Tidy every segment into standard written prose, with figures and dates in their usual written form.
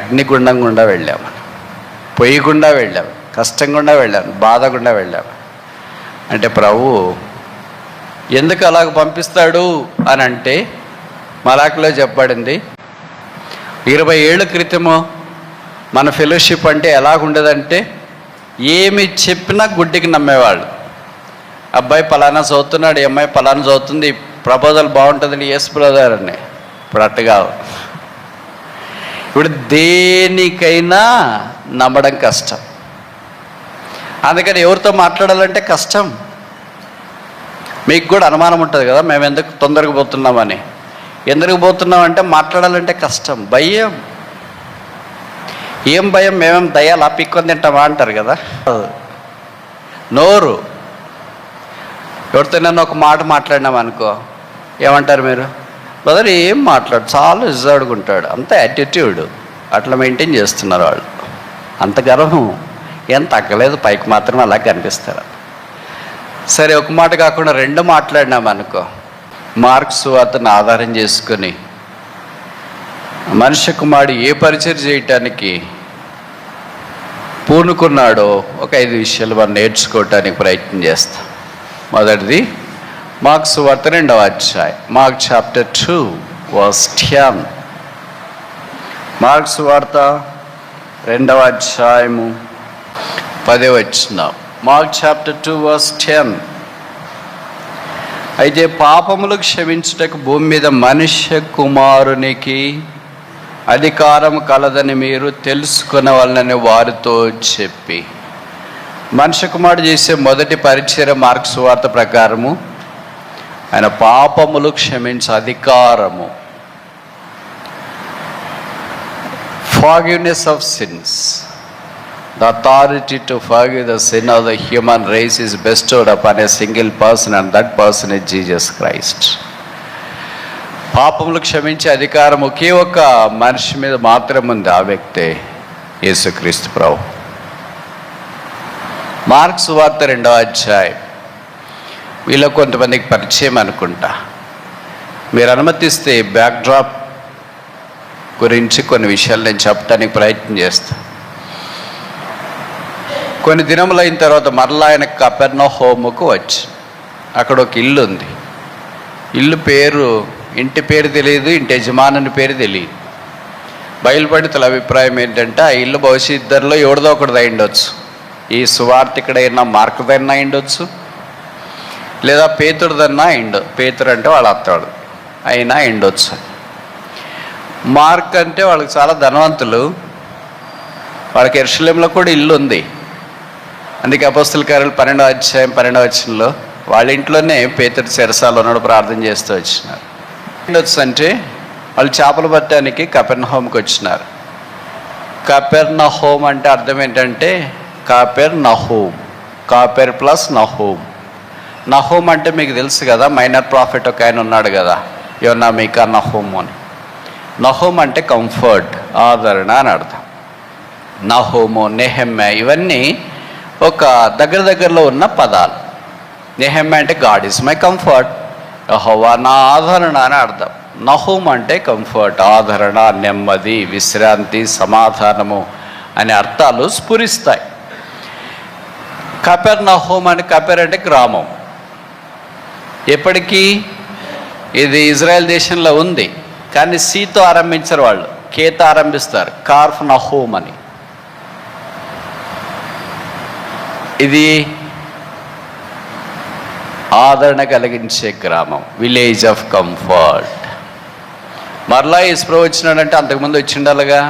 అగ్నిగుండం గుండా వెళ్ళాము, పొయ్యి గుండా వెళ్ళాము, కష్టం గుండా వెళ్ళాము, బాధ గుండా వెళ్ళాము. అంటే ప్రభువు ఎందుకు అలాగ పంపిస్తాడు అని అంటే మలాకులో చెప్పబడింది. 20 ఏళ్ళ క్రితము మన ఫెలోషిప్ అంటే ఎలాగుండేదంటే ఏమి చెప్పినా గుడ్డికి నమ్మేవాళ్ళు. అబ్బాయి పలానా చదువుతున్నాడు, ఈ అమ్మాయి పలానా చదువుతుంది, ప్రపోజల్ బాగుంటుందండి, ఎస్ బ్రదర్ అని. ఇప్పుడు అట్టుగా ఇప్పుడు దేనికైనా నమ్మడం కష్టం. అందుకని ఎవరితో మాట్లాడాలంటే కష్టం. మీకు కూడా అనుమానం ఉంటుంది కదా, మేము ఎందుకు తొందరగా పోతున్నామని. ఎందుకు పోతున్నామంటే మాట్లాడాలంటే కష్టం, భయం. ఏం భయం? మేమేం దయ్యాలా పిక్కొని తింటామా అంటారు కదా. నోరు ఎవరితో నన్ను ఒక మాట మాట్లాడినాం అనుకో, ఏమంటారు మీరు? బ్రదర్ ఏం మాట్లాడు, చాలా రిజర్వ్డ్గా ఉంటాడు, అంత యాటిట్యూడ్, అట్లా మెయింటైన్ చేస్తున్నారు వాళ్ళు. అంత గర్వం ఏం తగ్గలేదు, పైకి మాత్రం అలా కనిపిస్తారు. సరే, ఒక మాట కాకుండా 2 మాట్లాడినాం అనుకో, మార్క్స్ సువార్తను ఆధారం చేసుకొని మనుష్య కుమారుడు ఏ పరిచయం చేయటానికి పూనుకున్నాడో ఒక 5 విషయాలు మనం నేర్చుకోవటానికి ప్రయత్నం చేస్తాం. మొదటిది మార్క్స్ సువార్త 2వ అధ్యాయం, మార్క్ చాప్టర్ 2 verse 10. మార్క్స్ సువార్త 2వ అధ్యాయము 10వ వచనం. Mark chapter 2 verse 10. అయితే పాపములు క్షమించుటకు భూమి మీద మనుష్య కుమారునికి అధికారం కలదని మీరు తెలుసుకునవలనని వారితో చెప్పి. మనుష్య కుమారుడు చేసే మొదటి పరిచర్య మార్క్స్ సువార్త ప్రకారము ఆయన పాపములు క్షమించే అధికారము, forgiveness of sins. The authority to forgive the sin of the human race is bestowed upon a single person, and that person is Jesus Christ. పాపములు క్షమించే అధికారం ఒకే ఒక మనిషి మీద మాత్రం ఉంది, ఆ వ్యక్తే యేసుక్రీస్తు ప్రభు. మార్క్స్ సువార్త 2వ అధ్యాయం వీళ్ళ కొంతమందికి పరిచయం అనుకుంటా. మీరు అనుమతిస్తే బ్యాక్డ్రాప్ గురించి కొన్ని విషయాలు నేను చెప్పడానికి ప్రయత్నం చేస్తాను. కొన్ని దినములు అయిన తర్వాత మరలా ఆయన కపెర్నహూముకు వచ్చి, అక్కడ ఒక ఇల్లు ఉంది. ఇల్లు పేరు, ఇంటి పేరు తెలియదు, ఇంటి యజమానుని పేరు తెలియదు. బయలుపడితుల అభిప్రాయం ఏంటంటే ఆ ఇల్లు బహుశా ఇద్దరిలో ఎవరిదో ఒకటిది అయిండొచ్చు. ఈ సువార్తికుడైనా మార్కుదైనా అయిండొచ్చు, లేదా పేతుడిదన్నా పేతుడు అంటే వాళ్ళ అత్తాడు అయినా అయిండొచ్చు. మార్క్ అంటే వాళ్ళకి చాలా ధనవంతులు, వాళ్ళకి యెరూషలేములో కూడా ఇల్లు ఉంది. అందుకే అపోస్తల కార్యాలు 12వ అధ్యాయం 12వ వచనంలో వాళ్ళ ఇంట్లోనే పేతురు చెరసాలలో ఉన్నాడు, ప్రార్థన చేస్తూ వచ్చినారు. అంటే వాళ్ళు చేపలు పట్టడానికి కపెర్నహూముకి వచ్చినారు. కపెర్నహూమ్ అంటే అర్థం ఏంటంటే కాపెర్నహూమ్, కాపెర్ ప్లస్ నహూమ్. నహూమ్ అంటే మీకు తెలుసు కదా, మైనర్ ప్రాఫిట్ ఒక ఆయన ఉన్నాడు కదా, యోనా మీకా నహూమ్ అని. నహూమ్ అంటే కంఫర్ట్, ఆదరణ అని అర్థం. నహూము, నెహెమ్యా ఇవన్నీ ఒక దగ్గరలో ఉన్న పదాలు. నెహెమ్యా అంటే గాడ్ ఈజ్ మై కంఫర్ట్, యెహోవా నా ఆదరణ అని అర్థం. నహూమ్ అంటే కంఫర్ట్, ఆదరణ, నెమ్మది, విశ్రాంతి, సమాధానము అనే అర్థాలు స్ఫురిస్తాయి. కపెర్నహూమ్ అని, కపెర్ అంటే గ్రామం. ఎప్పటికీ ఇది ఇజ్రాయెల్ దేశంలో ఉంది, కానీ సీతో ఆరంభించరు వాళ్ళు, కేతో ఆరంభిస్తారు, కార్ఫ్నహూమ్ అని. ఇది ఆదరణ కలిగించే గ్రామం, విలేజ్ ఆఫ్ కంఫర్ట్. మరలా యేసుప్రభు వచ్చినాడంటే అంతకుముందు వచ్చిండాలిగా,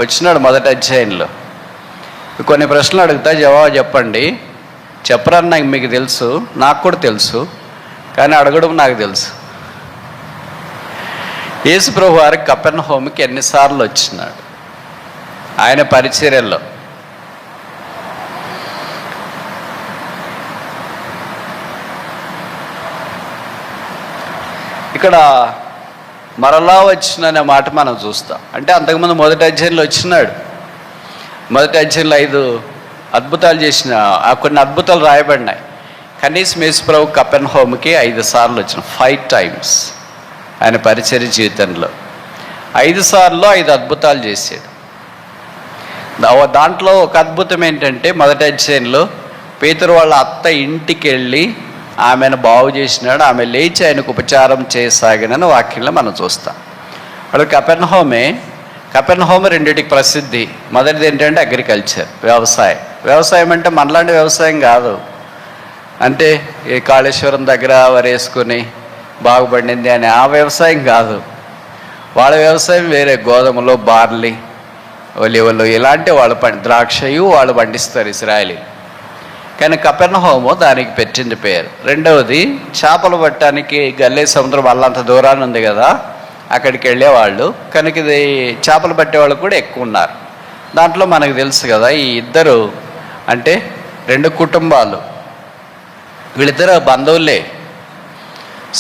వచ్చినాడు మొదటి అధ్యాయంలో. కొన్ని ప్రశ్నలు అడుగుతా, జవాబు చెప్పండి. చెప్పరని మీకు తెలుసు, నాకు కూడా తెలుసు, కానీ అడగడం నాకు తెలుసు. యేసుప్రభు వారి కపెర్నహూముకి ఎన్నిసార్లు వచ్చినాడు ఆయన పరిచర్యలో? ఇక్కడ మరలా వచ్చిననే మాట మనం చూస్తాం. అంటే అంతకుముందు మొదటి అధ్యాయంలో వచ్చినాడు. మొదటి అధ్యాయంలో 5 అద్భుతాలు చేసిన, కొన్ని అద్భుతాలు రాయబడినాయి. కనీసం యేసుప్రభు కపెర్నహూముకి 5 సార్లు వచ్చిన, 5 times ఆయన పరిచర్య జీవితంలో. 5 సార్లు 5 అద్భుతాలు చేశాడు. దాంట్లో ఒక అద్భుతం ఏంటంటే మొదటి అధ్యాయంలో పేతురు వాళ్ళ అత్త ఇంటికి వెళ్ళి ఆమెను బాగు చేసినాడు, ఆమె లేచి ఆయనకు ఉపచారం చేయసాగినని వాక్యంలో మనం చూస్తాం. వాళ్ళు కపెర్నహూము రెండింటికి ప్రసిద్ధి. మొదటిది ఏంటంటే అగ్రికల్చర్, వ్యవసాయం అంటే మనలాంటి వ్యవసాయం కాదు. అంటే ఈ కాళేశ్వరం దగ్గర వరేసుకొని బాగుపడింది అని ఆ వ్యవసాయం కాదు. వాళ్ళ వ్యవసాయం వేరే, గోధుమలు, బార్లీ, ఒలివలు ఇలాంటి వాళ్ళు ద్రాక్షయు వాళ్ళు పండిస్తారు ఇశ్రాయేలీ. కానీ కపెర్నహూము దానికి పెట్టింది పేరు. రెండవది చేపలు పట్టడానికి గల్లీ సముద్రం అల్లంత దూరాన్ని ఉంది కదా, అక్కడికి వెళ్ళేవాళ్ళు. కనుక ఇది చేపలు పట్టేవాళ్ళు కూడా ఎక్కువ ఉన్నారు. దాంట్లో మనకు తెలుసు కదా, ఈ ఇద్దరు అంటే రెండు కుటుంబాలు, వీళ్ళిద్దరు బంధువులే.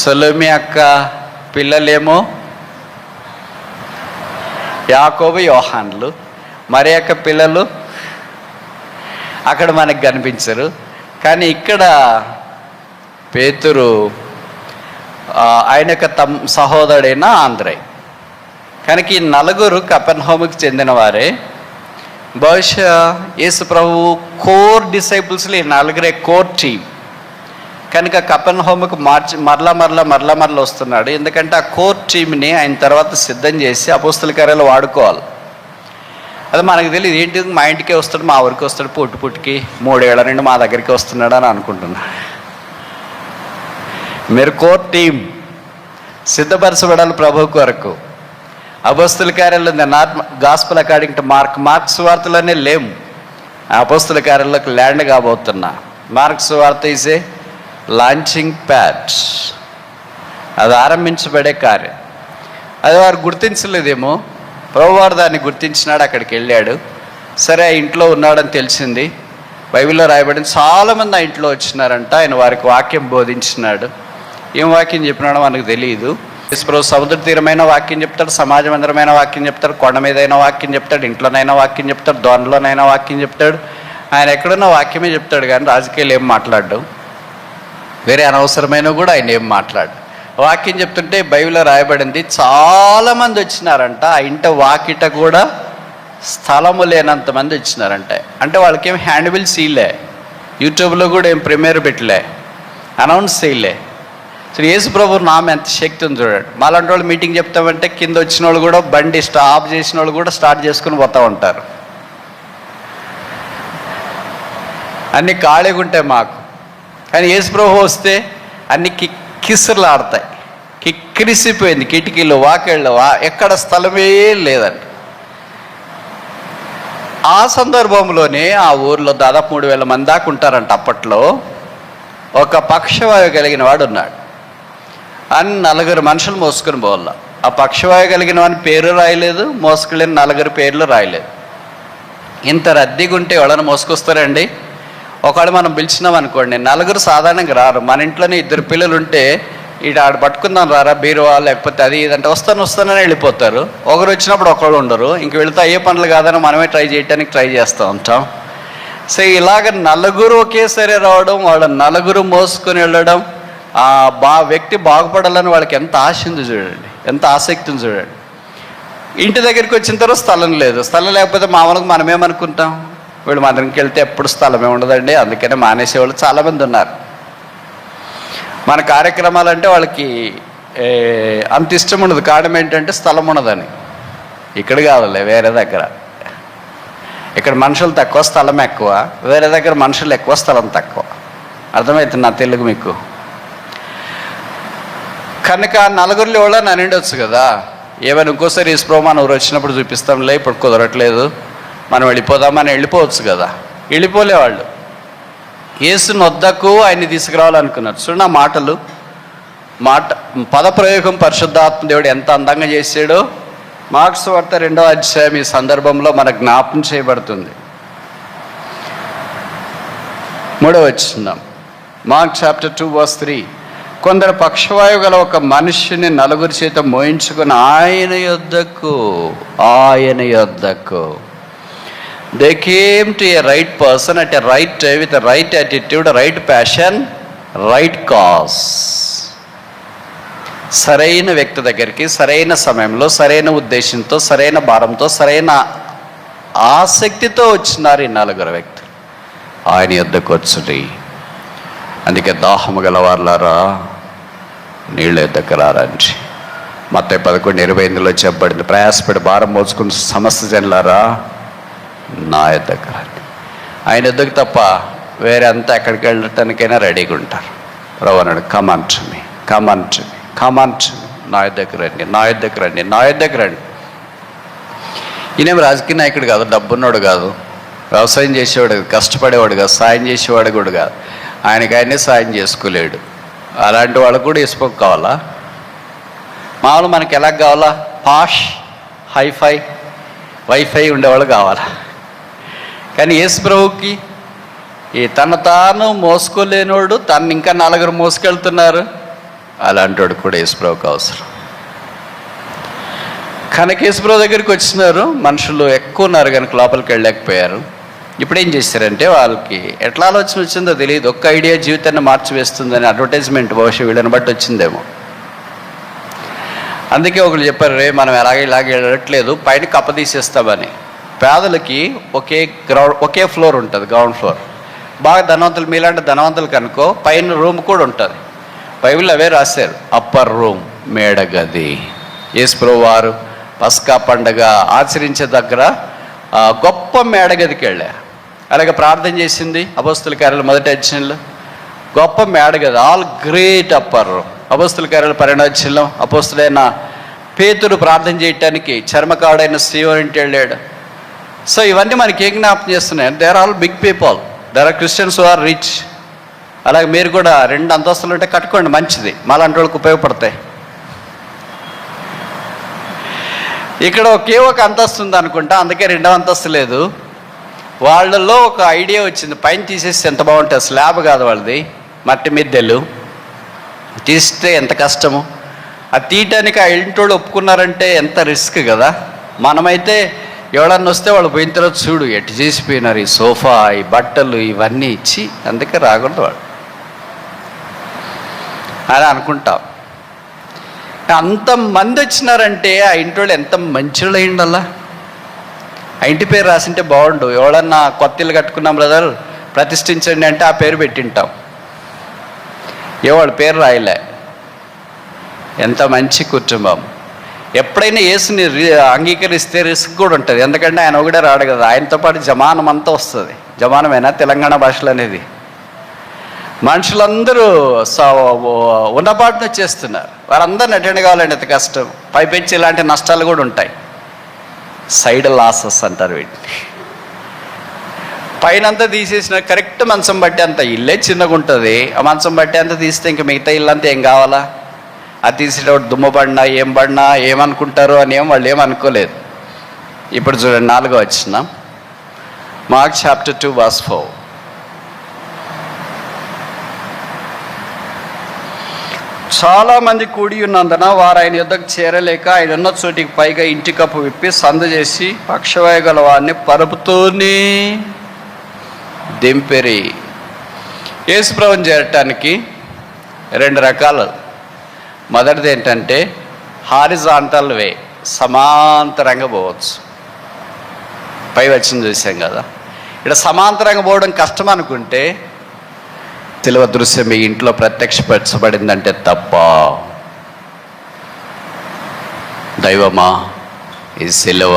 సొలొమి అక్క పిల్లలేమో యాకోబు, యోహాన్లు. మరి యొక్క పిల్లలు అక్కడ మనకు కనిపించరు. కానీ ఇక్కడ పేతురు ఆయన యొక్క సహోదరుడైన ఆంద్రై. కనుక ఈ నలుగురు కపెర్నహూముకి చెందిన వారే. బహుశా యేసు ప్రభు కోర్ డిసైపుల్స్లో ఈ నలుగురే కోర్ టీమ్. కనుక కపెర్నహూముకు మరలా వస్తున్నాడు. ఎందుకంటే ఆ కోర్ టీమ్ని ఆయన తర్వాత సిద్ధం చేసి అపోస్తల కార్యాలు వాడుకోవాలి. అది మనకు తెలియదు. ఏంటి మా ఇంటికే వస్తాడు, మా ఊరికి వస్తాడు, పుట్టుకి 3 ఏళ్ల నుండి మా దగ్గరికి వస్తున్నాడు అని అనుకుంటున్నా. మీరు కోర్ టీం సిద్ధపరచబడాలి ప్రభు కొరకు. అపోస్తల కార్యాలు గాస్పెల్ అకార్డింగ్ టు మార్క్స్ వార్తలోనే లేము. అపోస్తల కార్యాలకు ల్యాండ్ కాబోతున్నా. మార్క్స్ వార్త ఈజ్ ఏ లాంచింగ్ ప్యాడ్, అది ఆరంభించబడే కార్యం. అది వారు గుర్తించలేదేమో, ప్రభువారు దాన్ని గుర్తించినాడు, అక్కడికి వెళ్ళాడు. సరే, ఆ ఇంట్లో ఉన్నాడని తెలిసింది. బైబిల్లో రాయబడింది చాలామంది ఆ ఇంట్లో వచ్చినారంట. ఆయన వారికి వాక్యం బోధించినాడు. ఏం వాక్యం చెప్పినాడో మనకు తెలియదు. యేసుప్రభు సముద్ర తీరమైన వాక్యం చెప్తాడు, సమాజ మందిరమైన వాక్యం చెప్తాడు, కొండ మీదైనా వాక్యం చెప్తాడు, ఇంట్లోనైనా వాక్యం చెప్తాడు, దొనలోనైనా వాక్యం చెప్తాడు. ఆయన ఎక్కడున్న వాక్యమే చెప్తాడు, కానీ రాజకీయాలు ఏం మాట్లాడు, వేరే అనవసరమైన కూడా ఆయన ఏం మాట్లాడు. వాక్యం చెప్తుంటే బైబిల్లో రాయబడింది చాలామంది వచ్చినారంట. ఆ ఇంట వాకిట కూడా స్థలము లేనంత మంది వచ్చినారంట. అంటే వాళ్ళకేం హ్యాండ్ బిల్స్ ఇలే, యూట్యూబ్లో కూడా ఏం ప్రీమియర్ పెట్టలే, అనౌన్స్ చేయలే. సో యేసు ప్రభు నామ ఎంత శక్తి ఉంది చూడండి. మాలాంటి వాళ్ళు మీటింగ్ చెప్తామంటే కింద వచ్చిన వాళ్ళు కూడా బండి స్టాప్ చేసిన వాళ్ళు కూడా స్టార్ట్ చేసుకుని పోతూ ఉంటారు. అన్నీ ఖాళీగా ఉంటాయి మాకు. కానీ యేసు ప్రభు వస్తే అన్ని కిస్సులు ఆడతాయి. కిక్కిరిసిపోయింది, కిటికీలు, వాకిళ్ళు, ఎక్కడ స్థలమే లేదండి. ఆ సందర్భంలోనే ఆ ఊర్లో దాదాపు 3,000 మంది దాకా ఉంటారంట. అప్పట్లో ఒక పక్షవాయు కలిగిన వాడు ఉన్నాడు. అని 4 మనుషులు మోసుకొని పోవాల. ఆ పక్షవాయు కలిగిన వాని పేరు రాయలేదు, మోసుకెళ్ళిన 4 పేర్లు రాయలేదు. ఇంత రద్దీగా ఉంటే ఎవరైనా మోసుకొస్తారండి? ఒకవేళ మనం పిలిచినాం అనుకోండి, 4 సాధారణంగా రారు. మన ఇంట్లోనే 2 పిల్లలు ఉంటే ఇటు ఆడ పట్టుకుందాం రారా బీరువా, లేకపోతే అది ఇదంటే వస్తానని వెళ్ళిపోతారు. ఒకరు వచ్చినప్పుడు ఒకళ్ళు ఉండరు. ఇంక వెళితే అయ్యే పనులు కాదని మనమే ట్రై చేస్తూ ఉంటాం. సో ఇలాగ 4 ఒకేసారి రావడం, వాళ్ళ 4 మోసుకొని వెళ్ళడం, వ్యక్తి బాగుపడాలని వాళ్ళకి ఎంత ఆశ ఉంది చూడండి, ఎంత ఆసక్తి ఉంది చూడండి. ఇంటి దగ్గరికి వచ్చిన తర్వాత స్థలం లేదు. స్థలం లేకపోతే మామూలుగా మనమేమనుకుంటాం, వీళ్ళు మందిరంకి వెళ్తే ఎప్పుడు స్థలమే ఉండదండి, అందుకనే మానేసేవాళ్ళు చాలామంది ఉన్నారు. మన కార్యక్రమాలంటే వాళ్ళకి అంత ఇష్టం ఉండదు. కారణం ఏంటంటే స్థలం ఉండదని. ఇక్కడ కాదులే, వేరే దగ్గర. ఇక్కడ మనుషులు తక్కువ, స్థలం ఎక్కువ. వేరే దగ్గర మనుషులు ఎక్కువ, స్థలం తక్కువ. అర్థమవుతుంది నా తెలుగు మీకు? కనుక 4 ఎవరో నన్నుండొచ్చు కదా. ఏమైనా ఇంకోసారి ఈశ్వరమాన్ ఊరు వచ్చినప్పుడు చూపిస్తాంలే, ఇప్పుడు కుదరట్లేదు, మనం వెళ్ళిపోదామని వెళ్ళిపోవచ్చు కదా. వెళ్ళిపోలే వాళ్ళు. యేసుని వద్దకు ఆయన్ని తీసుకురావాలనుకున్నారు. చూడండి ఆ పదప్రయోగం పరిశుద్ధాత్మ దేవుడు ఎంత అందంగా చేశాడో. మార్క్స్ వార్త 2వ అధ్యాయం ఈ సందర్భంలో మనకు జ్ఞాపకం చేయబడుతుంది. 3వ వచనం, మార్క్ చాప్టర్ 2 verse 3. కొందరు పక్షవాయువు గల ఒక మనిషిని 4 చేత మోయించుకుని ఆయన యొద్దకు they came to a right person at a right time with a right attitude, right passion, right cause. సరైన వ్యక్తి దగ్గరికి సరైన సమయంలో సరైన ఉద్దేశంతో సరైన భారంతో సరైన ఆసక్తితో వచ్చినారు ఈ 4 వ్యక్తులు. ఆయన యొద్దకు వచ్చుడి. అందుకే దాహము గలవారులారా నీళ్ళ యొద్దకు రారండి. మత్తయి 11:28లో చెప్పబడింది, ప్రయాసపడి భారం మోసుకుని సమస్త జనులారా నా యొద్దకు రండి. ఆయన యొద్దకు తప్ప వేరే అంతా ఎక్కడికి వెళ్ళటానికైనా రెడీగా ఉంటారు. ప్రభు అన్నాడు, come on to me, come on to me, come on to me, నా యొద్దకు రండి, నా యొద్దకు రండి, నా యొద్దకు రండి. ఈయనేం రాజకీయ నాయకుడు కాదు, డబ్బున్నోడు కాదు, వ్యవసాయం చేసేవాడు కాదు, కష్టపడేవాడు కాదు, సాయం చేసేవాడు కూడా కాదు. ఆయనకి సాయం చేసుకోలేడు. అలాంటి వాళ్ళకు కూడా ఇసుక కావాలా? మామూలు మనకి ఎలా కావాలా? పాష్, హైఫై, వైఫై ఉండేవాళ్ళు కావాలా? కానీ యేసు ప్రభువుకి ఈ తను తాను మోసుకోలేనోడు, తను ఇంకా 4 మోసుకెళ్తున్నారు, అలాంటి వాడు కూడా యేసు ప్రభువుకి అవసరం. కనుక యేసు ప్రభు దగ్గరికి వచ్చినారు. మనుషులు ఎక్కువ ఉన్నారు కనుక లోపలికి వెళ్ళలేకపోయారు. ఇప్పుడు ఏం చేశారంటే, వాళ్ళకి ఎట్లా ఆలోచన వచ్చిందో తెలియదు, ఒక్క ఐడియా జీవితాన్ని మార్చివేస్తుందని అడ్వర్టైజ్మెంట్ బహుశా వీళ్ళని బట్టి వచ్చిందేమో. అందుకే ఒకళ్ళు చెప్పారు, రే మనం ఇలాగే వెళ్ళట్లేదు, పైన కప్ప తీసేస్తామని. పేదలకి ఒకే ఫ్లోర్ ఉంటుంది, గ్రౌండ్ ఫ్లోర్. బాగా ధనవంతులు, మీలాంటి ధనవంతులు కనుకో పైన రూమ్ కూడా ఉంటుంది. బైబిల్ అవే రాశారు, అప్పర్ రూమ్, మేడగది. యేసు ప్రభువు వారు పస్కా పండగ ఆచరించే దగ్గర గొప్ప మేడగదికి వెళ్ళారు. అలాగే ప్రార్థన చేసింది అపోస్తుల కార్యాలు 1వ అధ్యాయంలో, గొప్ప మేడగది, ఆల్ గ్రేట్ అప్పర్ రూమ్. అపోస్తుల కార్యాలు 12వ అధ్యాయంలో అపోస్తులైన పేతురు ప్రార్థన చేయటానికి చర్మకాడైన సీయోను ఇంటికి వెళ్ళాడు. సో ఇవన్నీ మనకి ఏం జ్ఞాపకం చేస్తున్నాయి? They are all big people, there are Christians who are rich. అలాగే మీరు కూడా 2 అంతస్తులు ఉంటే కట్టుకోండి, మంచిది, మాలాంటి వాళ్ళకి ఉపయోగపడతాయి. ఇక్కడ ఒక అంతస్తు ఉంది అనుకుంటా, అందుకే 2వ అంతస్తు లేదు. వాళ్ళల్లో ఒక ఐడియా వచ్చింది, పైన తీసేస్తే ఎంత బాగుంటుంది. స్లాబ్ కాదు వాళ్ళది, మట్టి మిద్దెలు. తీస్తే ఎంత కష్టము, అది తీయటానికి ఆ ఇంటోళ్ళు ఒప్పుకున్నారంటే ఎంత రిస్క్ కదా. మనమైతే ఎవడన్నా వస్తే వాళ్ళు పోయిన తర్వాత చూడు ఎటు చేసిపోయినారు, ఈ సోఫా, ఈ బట్టలు, ఇవన్నీ ఇచ్చి, అందుకే రాకూడదు వాడు అని అనుకుంటాం. అంతమంది వచ్చినారంటే ఆ ఇంటోళ్ళు ఎంత మంచోళ్ళు అయ్యిండల్లా. ఆ ఇంటి పేరు రాసింటే బాగుండు. ఎవడన్నా కొత్త ఇల్లు కట్టుకున్నాం బ్రదర్ ప్రతిష్ఠించండి అంటే ఆ పేరు పెట్టింటాం, వాళ్ళ పేరు రాయలే. ఎంత మంచి కుటుంబం. ఎప్పుడైనా యేసుని అంగీకరిస్తే రిస్క్ కూడా ఉంటుంది, ఎందుకంటే ఆయన ఒకడే రాడు కదా, ఆయనతో పాటు జమానం అంతా వస్తుంది. జమానమేనా తెలంగాణ భాషలు అనేది? మనుషులందరూ ఉన్నపాటును చేస్తున్నారు, వారందరిని అటెండ్ కావాలంటే ఎంత కష్టం. పైపెచ్చి ఇలాంటి నష్టాలు కూడా ఉంటాయి, సైడ్ లాసెస్ అంటారు వీటిని. పైన అంతా తీసేసిన కరెక్ట్ మంచం బట్టి అంత, ఇల్లే చిన్నగా ఉంటుంది, ఆ మంచం బట్టి అంతా తీస్తే ఇంకా మిగతా ఇల్లు అంతా ఏం కావాలా? అది తీసేటప్పుడు దుమ్మ పడినా ఏం పడినా ఏమనుకుంటారో అని వాళ్ళు ఏమనుకోలేదు. ఇప్పుడు చూడండి 4వ వచనం, మార్క్ చాప్టర్ 2 verse 4. చాలామంది కూడి ఉన్నందున వారు ఆయన యొద్దకు చేరలేక ఆయన ఉన్న చోటికి పైగా ఇంటి కప్పు విప్పి సందు చేసి పక్షవాయు గల వారిని పరుపుతోనే దింపిరి. యేసు ప్రభువుని చేరటానికి 2 రకాలు. మొదటిది ఏంటంటే హారిజాంటల్ వే, సమాంతరంగా పోవచ్చు. పై వచ్చింది చూసాం కదా. ఇక్కడ సమాంతరంగా పోవడం కష్టం అనుకుంటే, సిలువ దృశ్యం మీ ఇంట్లో ప్రత్యక్షపరచబడిందంటే తప్ప. దైవమా, ఈ సిలువ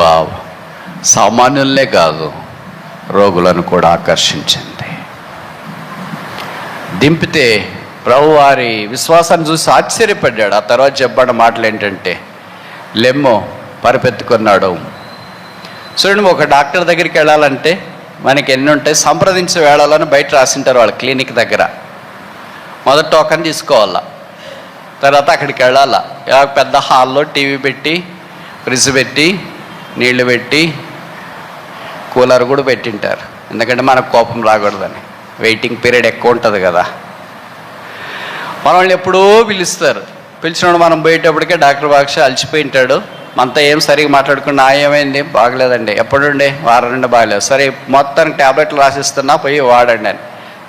సామాన్యులనే కాదు రోగులను కూడా ఆకర్షించింది. దింపితే ప్రభు వారి విశ్వాసాన్ని చూసి ఆశ్చర్యపడ్డాడు. ఆ తర్వాత చెప్పబడిన మాటలు ఏంటంటే, లెమ్మో పరిపెత్తుకున్నాడు. చూడండి, ఒక డాక్టర్ దగ్గరికి వెళ్ళాలంటే మనకి ఎన్ని ఉంటాయి, సంప్రదించే వేళలను బయట రాసింటారు వాళ్ళ క్లినిక్ దగ్గర. మొదట టోకన్ తీసుకోవాలా, తర్వాత అక్కడికి వెళ్ళాలా. పెద్ద హాల్లో టీవీ పెట్టి, ఫ్రిడ్జ్ పెట్టి, నీళ్లు పెట్టి, కూలర్ కూడా పెట్టింటారు, ఎందుకంటే మనకు కోపం రాకూడదని. వెయిటింగ్ పీరియడ్ ఎక్కువ ఉంటుంది కదా. మనల్ని ఎప్పుడూ పిలుస్తారు, పిలిచినప్పుడు మనం పోయేటప్పటికే డాక్టర్ బాక్ష అలసిపోయి ఉంటాడు. మనతో ఏం సరిగ్గా మాట్లాడుకున్నా, ఏమైంది, బాగలేదండి, ఎప్పుడుండే, వారం నుండి బాగలేదు, సరే మొత్తానికి ట్యాబ్లెట్లు రాసిస్తున్నా పోయి వాడండి అని.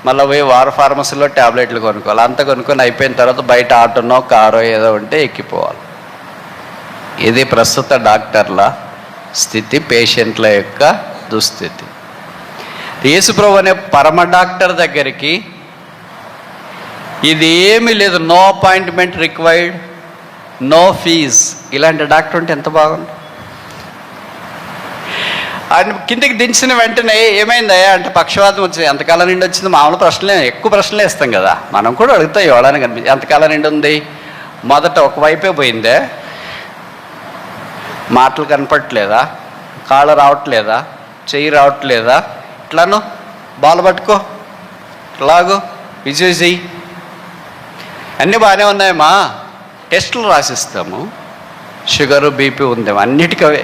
మళ్ళీ పోయి ఫార్మసీలో ట్యాబ్లెట్లు కొనుక్కోవాలి. అంతా కొనుక్కొని అయిపోయిన తర్వాత బయట ఆటోనో కారో ఏదో ఉంటే ఎక్కిపోవాలి. ఇది ప్రస్తుత డాక్టర్ల స్థితి, పేషెంట్ల యొక్క దుస్థితి. యేసుప్రభు అనే పరమ డాక్టర్ దగ్గరికి ఇది ఏమీ లేదు, no appointment required, no fees, ఇలాంటి డాక్టర్ ఉంటే ఎంత బాగుంది. ఆయన కిందికి దించిన వెంటనే ఏమైందయ్యా అంటే పక్షవాతం వచ్చింది. ఎంతకాలం నిండి వచ్చింది? మామూలు ప్రశ్నలే, ఎక్కువ ప్రశ్నలే ఇస్తాం కదా, మనం కూడా అడుగుతాం ఎవడానికి కనిపించి. ఎంతకాలం నిండి ఉంది? మొదట ఒకవైపే పోయిందే, మాటలు కనపడట్లేదా, కాళ్ళు రావట్లేదా, చెయ్యి రావట్లేదా, ఇట్లాను బాల్ పట్టుకో, ఇట్లాగో విజయ్ చెయ్యి, అన్నీ బాగానే ఉన్నాయమ్మా, టెస్టులు రాసిస్తాము, షుగరు బీపీ ఉందేమో, అన్నిటికవే.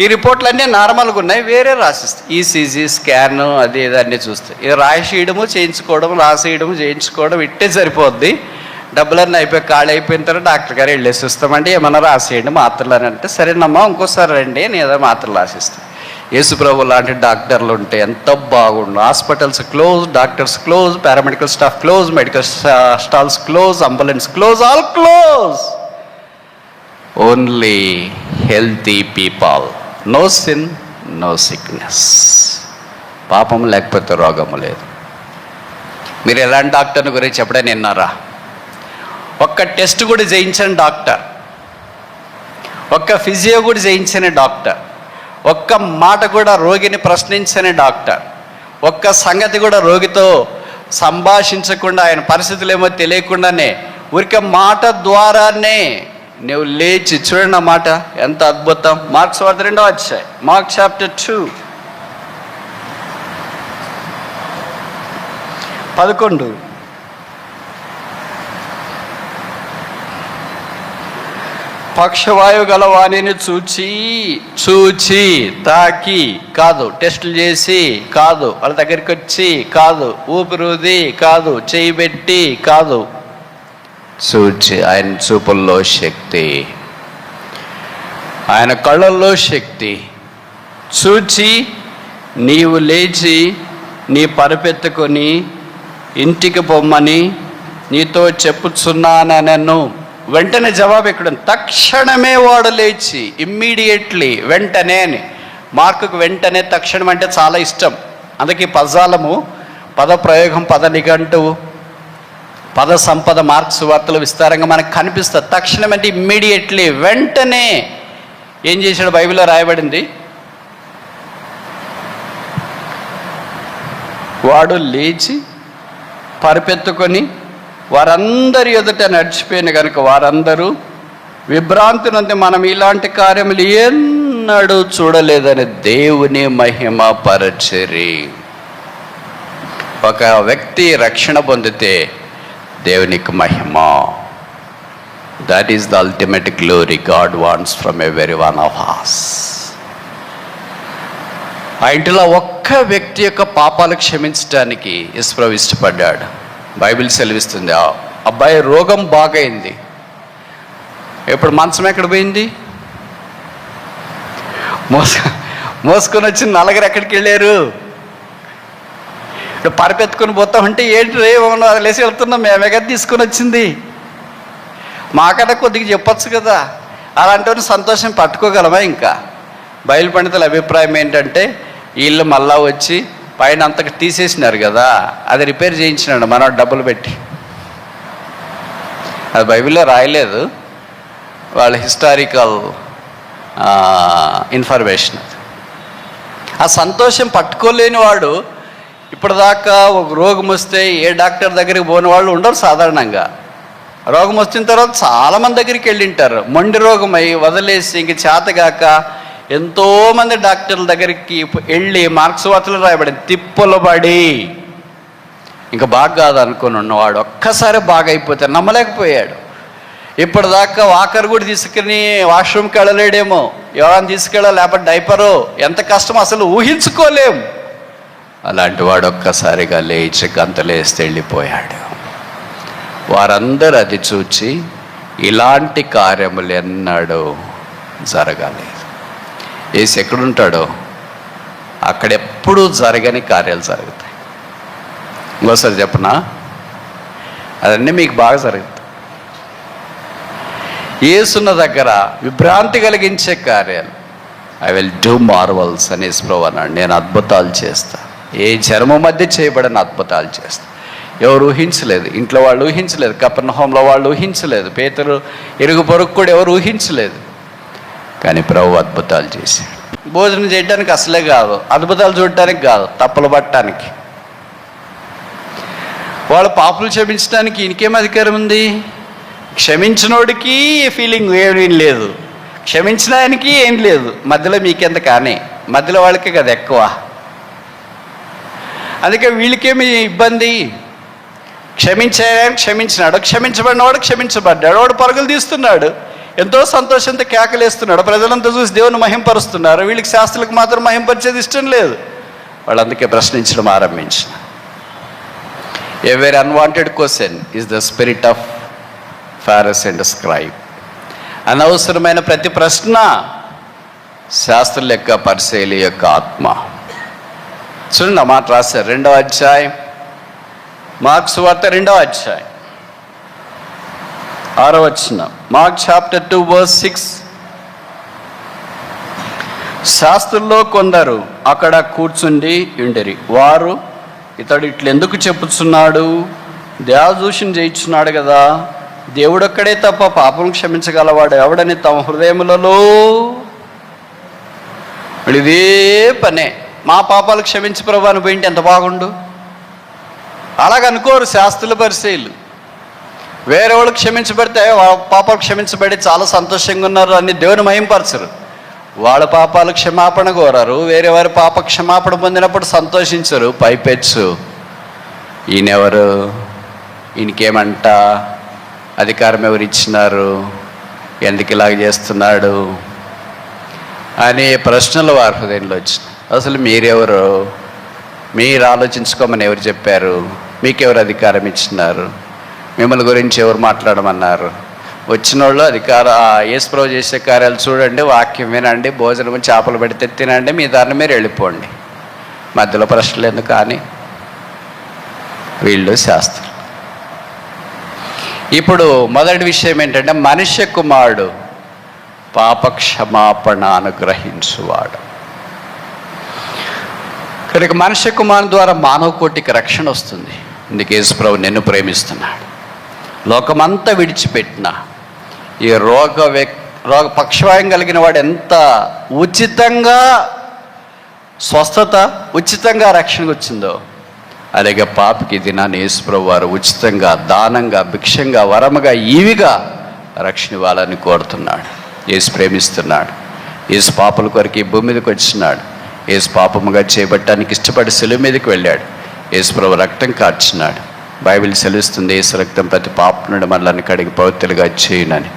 ఈ రిపోర్ట్లు అన్నీ నార్మల్గా ఉన్నాయి, వేరే రాసిస్తాయి, ఈసీజీ స్కాన్ అది ఇది అన్నీ చూస్తాయి. ఇది రాసేయడము చేయించుకోవడం, రాసేయడము చేయించుకోవడం ఇట్టే సరిపోద్ది. డబ్బులన్నీ అయిపోయి ఖాళీ అయిపోయిన తర్వాత డాక్టర్ గారు వెళ్ళేసి వస్తామండి, ఏమన్నా రాసేయండి మాత్రలు అని అంటే, సరేనమ్మా ఇంకోసారి రండి అని ఏదో మాత్రలు రాసిస్తాం. యేసుప్రభు లాంటి డాక్టర్లు ఉంటే ఎంత బాగుండు. Hospitals close, doctors close, paramedical staff close, medical stalls close, ambulance close, all close. Only healthy people, no sin, no sickness. పాపం లేకపోతే రోగము లేదు. మీరు ఎలాంటి డాక్టర్ని గురించి ఎప్పుడైనా విన్నారా? ఒక్క టెస్ట్ కూడా చేయించని డాక్టర్, ఒక్క ఫిజియో కూడా చేయించని డాక్టర్, ఒక్క మాట కూడా రోగిని ప్రశ్నించని డాక్టర్, ఒక్క సంగతి కూడా రోగితో సంభాషించకుండా, ఆయన పరిస్థితులు ఏమో తెలియకుండానే ఊరికే మాట ద్వారానే నువ్వు లేచి చూడండి. ఆ మాట ఎంత అద్భుతం. మార్క్స్ వార్త 2వ అధ్యాయం, మార్క్ చాప్టర్ 2 11. పక్షవాయువు గల వాణిని చూచి తాకి కాదు, టెస్టులు చేసి కాదు, వాళ్ళ దగ్గరికి వచ్చి కాదు, ఊపిరిది కాదు, చేయి పెట్టి కాదు, చూచి, ఆయన చూపుల్లో శక్తి, ఆయన కళ్ళల్లో శక్తి చూచి, నీవు లేచి నీ పరుపెత్తుకొని ఇంటికి పొమ్మని నీతో చెప్పుచున్నానను. వెంటనే జవాబు ఎక్కడ? తక్షణమే వాడు లేచి, ఇమ్మీడియట్లీ, వెంటనే అని. మార్కుకు వెంటనే, తక్షణం అంటే చాలా ఇష్టం. అందుకే పదజాలము, పద ప్రయోగం, పద నిఘంటువు, పద సంపద మార్క్స్ వార్తలు విస్తారంగా మనకు కనిపిస్తుంది. తక్షణం అంటే ఇమ్మీడియట్లీ, వెంటనే. ఏం చేశాడు? బైబిల్లో రాయబడింది, వాడు లేచి పరిపెత్తుకొని వారందరి ఎదుట నడిచిపోయిన కనుక వారందరూ విభ్రాంతి నుండి మనం ఇలాంటి కార్యములు ఎన్నడూ చూడలేదని దేవుని మహిమ పరచరి. ఒక వ్యక్తి రక్షణ పొందితే దేవునికి మహిమ. That is the ultimate glory God wants from every one of us. ఆ ఇంటిలో ఒక్క వ్యక్తి యొక్క పాపాలు క్షమించడానికి యేసుప్రభు ఇష్టపడ్డాడు. బైబిల్ సెలవిస్తుంది, ఆ అబ్బాయి రోగం బాగైంది. ఇప్పుడు మంచం ఎక్కడ పోయింది? మోసుకొని వచ్చి నలుగురు ఎక్కడికి వెళ్ళారు? ఇప్పుడు పరిపెత్తుకొని పోతామంటే ఏంటి రేమన్నా లేసి వెళ్తున్నాం, మేమే కదా తీసుకొని వచ్చింది. మాకన్నా కొద్దిగా చెప్పచ్చు కదా. అలాంటి సంతోషం పట్టుకోగలమా? ఇంకా బయలు పండితుల అభిప్రాయం ఏంటంటే, వీళ్ళు మళ్ళా వచ్చి పైన అంతకు తీసేసినారు కదా, అది రిపేర్ చేయించినాడు మనం డబ్బులు పెట్టి. అది బైబిల్లో రాయలేదు, వాళ్ళ హిస్టారికల్ ఇన్ఫర్మేషన్. ఆ సంతోషం పట్టుకోలేని వాడు ఇప్పటిదాకా ఒక రోగం వస్తే ఏ డాక్టర్ దగ్గరికి పోని వాళ్ళు ఉండరు సాధారణంగా. రోగం వచ్చిన తర్వాత చాలామంది దగ్గరికి వెళ్ళింటారు. మొండి రోగమై వదిలేసి ఇంక చేతగాక ఎంతోమంది డాక్టర్ల దగ్గరికి వెళ్ళి, మార్క్స్ వార్తలు రాయబడింది, తిప్పలు పడి ఇంకా బాగా కాదు అనుకుని ఉన్నవాడు ఒక్కసారి బాగా అయిపోతే నమ్మలేకపోయాడు. ఇప్పటిదాకా వాకర్ కూడా తీసుకుని వాష్రూమ్కి వెళ్ళలేడేమో, ఎవరైనా తీసుకెళ్ళాలి, లేకపోతే డైపరు, ఎంత కష్టం అసలు ఊహించుకోలేం. అలాంటి వాడు ఒక్కసారిగా లేచి గంతలేస్తే వెళ్ళిపోయాడు. వారందరూ అది చూచి ఇలాంటి కార్యములు ఎన్నడూ జరగలేదు. యేసు ఎక్కడుంటాడో అక్కడెప్పుడూ జరగని కార్యాలు జరుగుతాయి. ఇంకోసారి చెప్పనా, అదన్నీ మీకు బాగా జరుగుతాయి. యేసున్న దగ్గర విభ్రాంతి కలిగించే కార్యాలు, ఐ విల్ డూ మార్వల్స్ అని యేసుప్రభు అన్నాడు. నేను అద్భుతాలు చేస్తా, ఏ జనము మధ్య చేయబడిన అద్భుతాలు చేస్తా. ఎవరు ఊహించలేదు, ఇంట్లో వాళ్ళు ఊహించలేదు, కపెర్నహూములో వాళ్ళు ఊహించలేదు, పేతురు ఇరుగు పొరుగు కూడా ఎవరు ఊహించలేదు. కానీ ప్రభు అద్భుతాలు చేశాడు. భోజనం చేయడానికి అసలే కాదు, అద్భుతాలు చూడటానికి కాదు, తప్పులు పట్టడానికి. వాళ్ళ పాపులు క్షమించడానికి ఈయనకేం అధికారం ఉంది? క్షమించినోడికి ఫీలింగ్ ఏమీ లేదు, క్షమించిన ఆయనకి ఏం లేదు. మధ్యలో మీకెంత కానీ, మధ్యలో వాళ్ళకే కదా ఎక్కువ. అందుకే వీళ్ళకేమి ఇబ్బంది? క్షమించాయని క్షమించినాడు, క్షమించబడినవాడు క్షమించబడ్డాడు. వాడు పరుగులు తీస్తున్నాడు, ఎంతో సంతోషంతో కేకలేస్తున్నాడు. ప్రజలంతా చూసి దేవుని మహింపరుస్తున్నారు. వీళ్ళకి శాస్త్రులకు మాత్రం మహింపరిచేది ఇష్టం లేదు. వాళ్ళు అందుకే ప్రశ్నించడం ఆరంభించిన. A very unwanted question is the spirit of Pharisee and scribe. అనవసరమైన ప్రతి ప్రశ్న శాస్త్రుల యొక్క పరిశీలి యొక్క ఆత్మ. చూడండి ఆ మాట రాశారు 2వ అధ్యాయం, మార్కు సువార్త 2వ అధ్యాయం 6వ వచనం. Mark chapter 2 verse 6. శాస్త్రుల్లో కొందరు అక్కడ కూర్చుండి ఉండేరి. వారు, ఇతడు ఇట్లెందుకు చెప్పుచున్నాడు? దేవదూషణ చేయించున్నాడు కదా, దేవుడొక్కడే తప్ప పాపం క్షమించగలవాడు ఎవడని తమ హృదయములలో. ఇదే పనే, మా పాపాలు క్షమించి ప్రభు అని పోయింటే ఎంత బాగుండు. అలాగనుకోరు శాస్త్రుల పరిశీలు. వేరే వాళ్ళు క్షమించబడితే పాపాలు క్షమించబడి చాలా సంతోషంగా ఉన్నారు అని దేవుని మహింపరచరు. వాళ్ళ పాపాలు క్షమాపణ కోరారు, వేరే వారి పాప క్షమాపణ పొందినప్పుడు సంతోషించరు. పైపెచ్చు ఈయనెవరు, ఈయనకేమంట అధికారం ఎవరు ఇచ్చినారు, ఎందుకు ఇలాగ చేస్తున్నాడు అనే ప్రశ్నలు వారి హృదయంలో వచ్చినాయి. అసలు మీరెవరు? మీరు ఆలోచించుకోమని ఎవరు చెప్పారు? మీకెవరు అధికారం ఇచ్చినారు? మిమ్మల్ని గురించి ఎవరు మాట్లాడమన్నారు? వచ్చిన వాళ్ళు యేసుప్రభు చేసే కార్యాలు చూడండి, వాక్యం వినండి, భోజనం చేపలు పెడితే తినండి, మీ దారిని మీరు వెళ్ళిపోండి. మధ్యలో ప్రశ్నలు ఎందుకు? కానీ వీళ్ళు శాస్త్రం. ఇప్పుడు మొదటి విషయం ఏంటంటే, మనుష్య కుమారుడు పాప క్షమాపణ అనుగ్రహించువాడు. కనుక మనుష్య కుమారుని ద్వారా మానవ కోటికి రక్షణ వస్తుంది. అందుకే యేసుప్రభు నిన్ను ప్రేమిస్తున్నాడు. లోకమంతా విడిచిపెట్టిన ఈ రోగ పక్షవాయం కలిగిన వాడు ఎంత ఉచితంగా స్వస్థత, ఉచితంగా రక్షణకు వచ్చిందో, అలాగే పాపికి దినాన్ని యేసుప్రభు వారు ఉచితంగా, దానంగా, భిక్షంగా, వరముగా, ఈవిగా రక్షణ ఇవ్వాలని కోరుతున్నాడు. యేసు ప్రేమిస్తున్నాడు. యేసు పాపల కొరకు ఈ భూమి మీదకి వచ్చినాడు. యేసు పాపముగా చేయబట్టడానికి ఇష్టపడి సెలువు మీదకి వెళ్ళాడు. యేసుప్రభు రక్తం కార్చినాడు. బైబిల్ సెలవిస్తుంది, యేసు రక్తం ప్రతి పాప నుండి మనల్ని కడిగి పవిత్రులుగా చేయునని.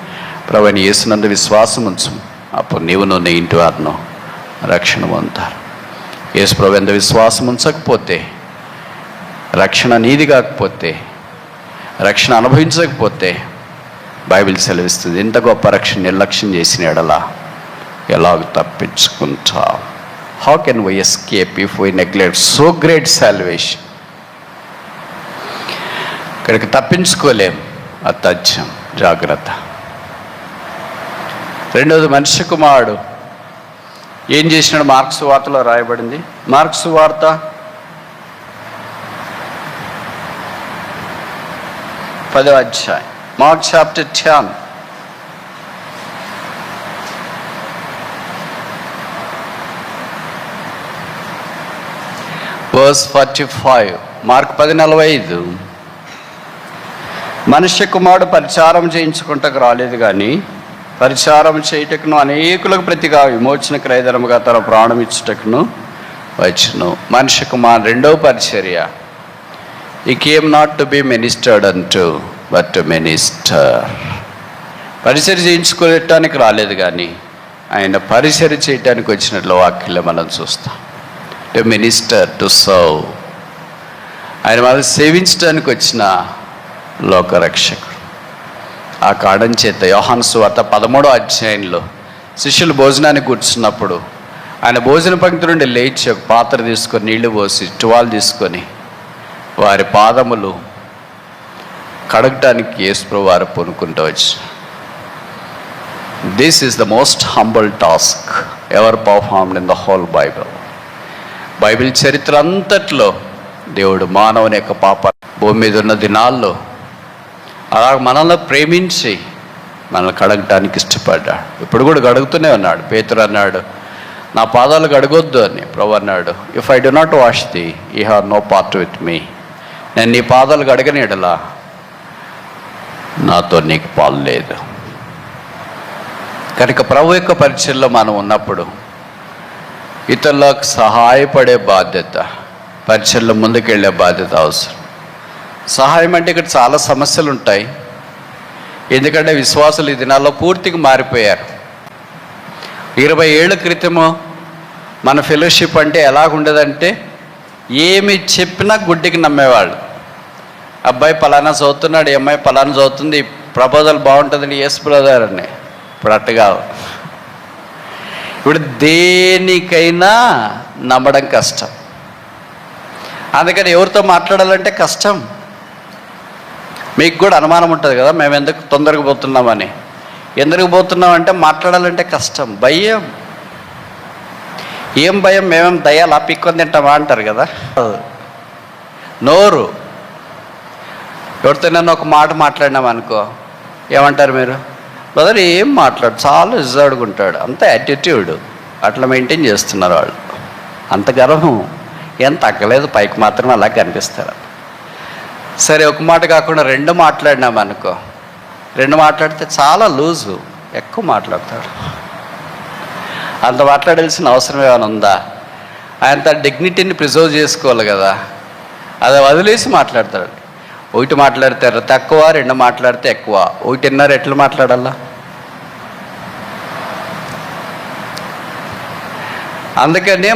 ప్రభుని యేసునందు విశ్వాసం ఉంచు, అప్పుడు నీవును నీ ఇంటి వారిను రక్షణ పొందుతారు. యేసుప్రభు ఎంత విశ్వాసం ఉంచకపోతే, రక్షణ నీది కాకపోతే, రక్షణ అనుభవించకపోతే, బైబిల్ సెలవిస్తుంది ఇంత గొప్ప రక్షణ నిర్లక్ష్యం చేసిన ఎడలా ఎలాగ తప్పించుకుంటా? How can we escape if we neglect so great salvation? ఇక్కడికి తప్పించుకోలేం, అత్యధ్యం, జాగ్రత్త. రెండవది, మనుష్య కుమారుడు ఏం చేసినాడు? మార్కు సువార్తలో రాయబడింది. మార్కు సువార్త 10వ అధ్యాయం, మార్క్ చాప్టర్ 10 verse 45. మార్క్ 10:45. మనుష్య కుమారుడు పరిచారం చేయించుకుంటకు రాలేదు కానీ పరిచారం చేయుటకును అనేకులకు ప్రతిగా విమోచన క్రయధరముగా తన ప్రాణం ఇచ్చుటకును వచ్చును. మనుష్య కుమారుడు రెండవ పరిచర్య. He came not to be ministered unto, but to minister. పరిచర్య చేయించుకోవటానికి రాలేదు కానీ ఆయన పరిచర్య చేయటానికి వచ్చినట్లు వాక్యంలో మనం చూస్తాం. To minister, to serve. ఆయన వాళ్ళు సేవించడానికి వచ్చిన లోకరక్షకుడు. ఆ కారణం చేత యోహాను సువార్త 13వ అధ్యాయంలో శిష్యులు భోజనానికి కూర్చున్నప్పుడు ఆయన భోజన పంక్తి నుండి లేచి ఒక పాత్ర తీసుకొని నీళ్లు పోసి టువాల్ తీసుకొని వారి పాదములు కడగటానికి యేసుప్రభు వారు పూనుకుంటూ వచ్చి this is the most humble task ever performed in the whole Bible. Bible చరిత్ర అంతట్లో దేవుడు మానవుని యొక్క పాప భూమి మీద ఉన్న దినాల్లో అలా మనల్ని ప్రేమించి మనల్ని కడగటానికి ఇష్టపడ్డాడు. ఇప్పుడు కూడా కడుగుతూనే ఉన్నాడు. పేతురు అన్నాడు, నా పాదాలు కడగొద్దు అని. ప్రభు అన్నాడు, if I do not wash thee you have no part with me. నేను నీ పాదాలు కడగనీడలా నాతో నీకు పాలు లేదు. కనుక ప్రభు యొక్క పరిచయంలో మనం ఉన్నప్పుడు ఇతరులకు సహాయపడే బాధ్యత, పరిచయంలో ముందుకెళ్ళే బాధ్యత అవసరం. సహాయం అంటే ఇక్కడ చాలా సమస్యలు ఉంటాయి. ఎందుకంటే విశ్వాసులు ఈ దినాల్లో పూర్తిగా మారిపోయారు. 20 ఏళ్ల క్రితము మన ఫెలోషిప్ అంటే ఎలాగుండేదంటే, ఏమి చెప్పినా గుడ్డికి నమ్మేవాళ్ళు. అబ్బాయి పలానా చదువుతున్నాడు, ఈ అమ్మాయి పలానా చదువుతుంది, ప్రపోజల్ బాగుంటుందండి, ఎస్ బ్రదర్ అని. ఇప్పుడు అట్టుగా ఇప్పుడు దేనికైనా నమ్మడం కష్టం. అందుకని ఎవరితో మాట్లాడాలంటే కష్టం. మీకు కూడా అనుమానం ఉంటుంది కదా, మేము ఎందుకు తొందరగా పోతున్నామని. ఎందుకు పోతున్నామంటే మాట్లాడాలంటే కష్టం, భయం. ఏం భయం? మేమేం దయ్యాలా పిక్కొని తింటామా అంటారు కదా. నోరు ఎవరితో నన్ను ఒక మాట మాట్లాడినాం అనుకో, ఏమంటారు మీరు? బ్రదర్ ఏం మాట్లాడు, చాలా ఇజ్జాడుకుంటాడు, అంత యాటిట్యూడ్. అట్లా మెయింటైన్ చేస్తున్నారు వాళ్ళు. అంత గర్వం ఏం తగ్గలేదు, పైకి మాత్రం అలా కనిపిస్తారు. సరే, ఒక మాట కాకుండా 2 మాట్లాడినాం అనుకో, 2 మాట్లాడితే చాలా లూజు, ఎక్కువ మాట్లాడతాడు. అంత మాట్లాడాల్సిన అవసరం ఏమైనా ఉందా? ఆయన తన డిగ్నిటీని ప్రిజర్వ్ చేసుకోవాలి కదా, అది వదిలేసి మాట్లాడతాడు. 1 మాట్లాడితే తక్కువ, 2 మాట్లాడితే ఎక్కువ, 1.5 ఎట్లా మాట్లాడాలా? అందుకని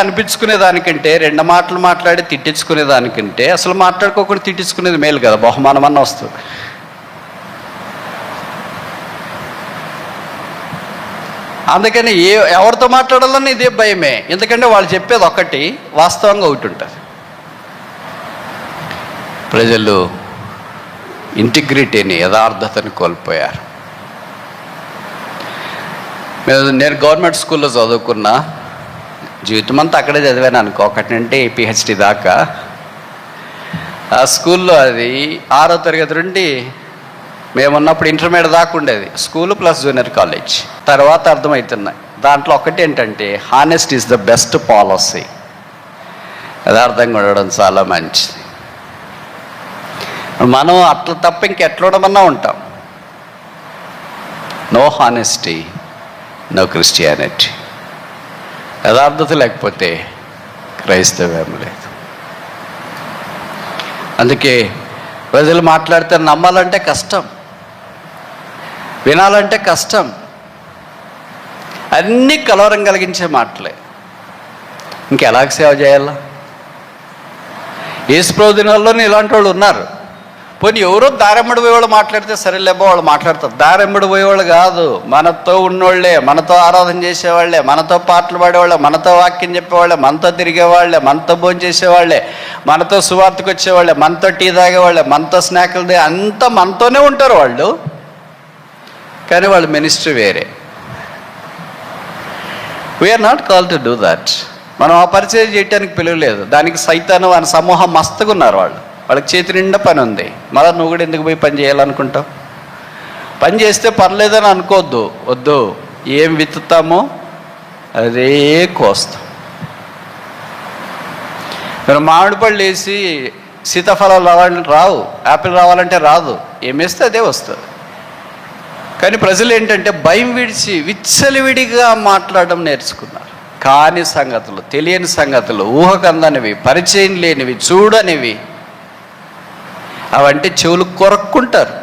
అనిపించుకునే దానికంటే 2 మాటలు మాట్లాడి తిట్టించుకునే దానికంటే అసలు మాట్లాడుకోకుండా తిట్టించుకునేది మేలు కదా, బహుమానం అన్న వస్తుంది. అందుకని ఎవరితో మాట్లాడాలని ఇదే భయమే. ఎందుకంటే వాళ్ళు చెప్పేది ఒకటి, వాస్తవంగా ఒకటి ఉంటుంది. ప్రజలు ఇంటిగ్రిటీని, యథార్థతని కోల్పోయారు. నేను గవర్నమెంట్ స్కూల్లో చదువుకున్నా, జీవితం అంతా అక్కడే చదివాను అనుకో, 1 నుండి PhD దాకా. ఆ స్కూల్లో అది 6వ తరగతి నుండి మేమున్నప్పుడు ఇంటర్మీడియట్ దాకా ఉండేది, స్కూల్ ప్లస్ జూనియర్ కాలేజ్. తర్వాత అర్థమవుతున్నాయి. దాంట్లో ఒకటి ఏంటంటే, honest is the best policy. యథార్థంగా ఉండడం చాలా మంచిది. మనం అట్లా తప్ప ఇంకెట్లా ఉండమన్నా ఉంటాం. No honesty, no Christianity. యథార్థత లేకపోతే క్రైస్తవ్యం లేదు. అందుకే ప్రజలు మాట్లాడితే నమ్మాలంటే కష్టం, వినాలంటే కష్టం. అన్నీ కలవరం కలిగించే మాటలే. ఇంకెలాగ సేవ చేయాలా? యేసుప్రభు దినాల్లోనే ఇలాంటి వాళ్ళు ఉన్నారు. పోనీ ఎవరో దారెమ్మడి పోయేవాళ్ళు మాట్లాడితే సరేలేబో వాళ్ళు మాట్లాడతారు. దారెమ్మడి పోయేవాళ్ళు కాదు, మనతో ఉన్నోళ్లే, మనతో ఆరాధన చేసేవాళ్లే, మనతో పాటలు పాడేవాళ్ళే, మనతో వాక్యం చెప్పేవాళ్ళే, మనతో తిరిగేవాళ్లే, మనతో భోజనం చేసేవాళ్లే, మనతో సువార్తకు వచ్చేవాళ్లే, మనతో టీ తాగేవాళ్లే, మనతో స్నాక్లు అంతా మనతోనే ఉంటారు వాళ్ళు. కానీ వాళ్ళ మినిస్ట్రీ వేరే. We're not call to do that. మనం ఆ పరిచయం చేయడానికి పిలువలేదు. దానికి సైతాను అని సమూహం మస్తుగా ఉన్నారు వాళ్ళు. వాళ్ళకి చేతి నిండా పని ఉంది. మళ్ళీ నువ్వు కూడా ఎందుకు పోయి పని చేయాలనుకుంటావు? పని చేస్తే పర్లేదని అనుకోవద్దు. వద్దు, ఏం విత్తుతామో అదే కోస్తాం. మీరు మామిడి పళ్ళు వేసి సీతాఫలాలు రావాలంటే రావు, యాపిల్ రావాలంటే రాదు. ఏం వేస్తే అదే వస్తుంది. కానీ ప్రజలు ఏంటంటే భయం విడిచి విచ్చలవిడిగా మాట్లాడడం నేర్చుకున్నారు. కాని సంగతులు, తెలియని సంగతులు, ఊహకందనివి, పరిచయం లేనివి, చూడనివి, అవంటే చెవులు కొరక్కుంటారు.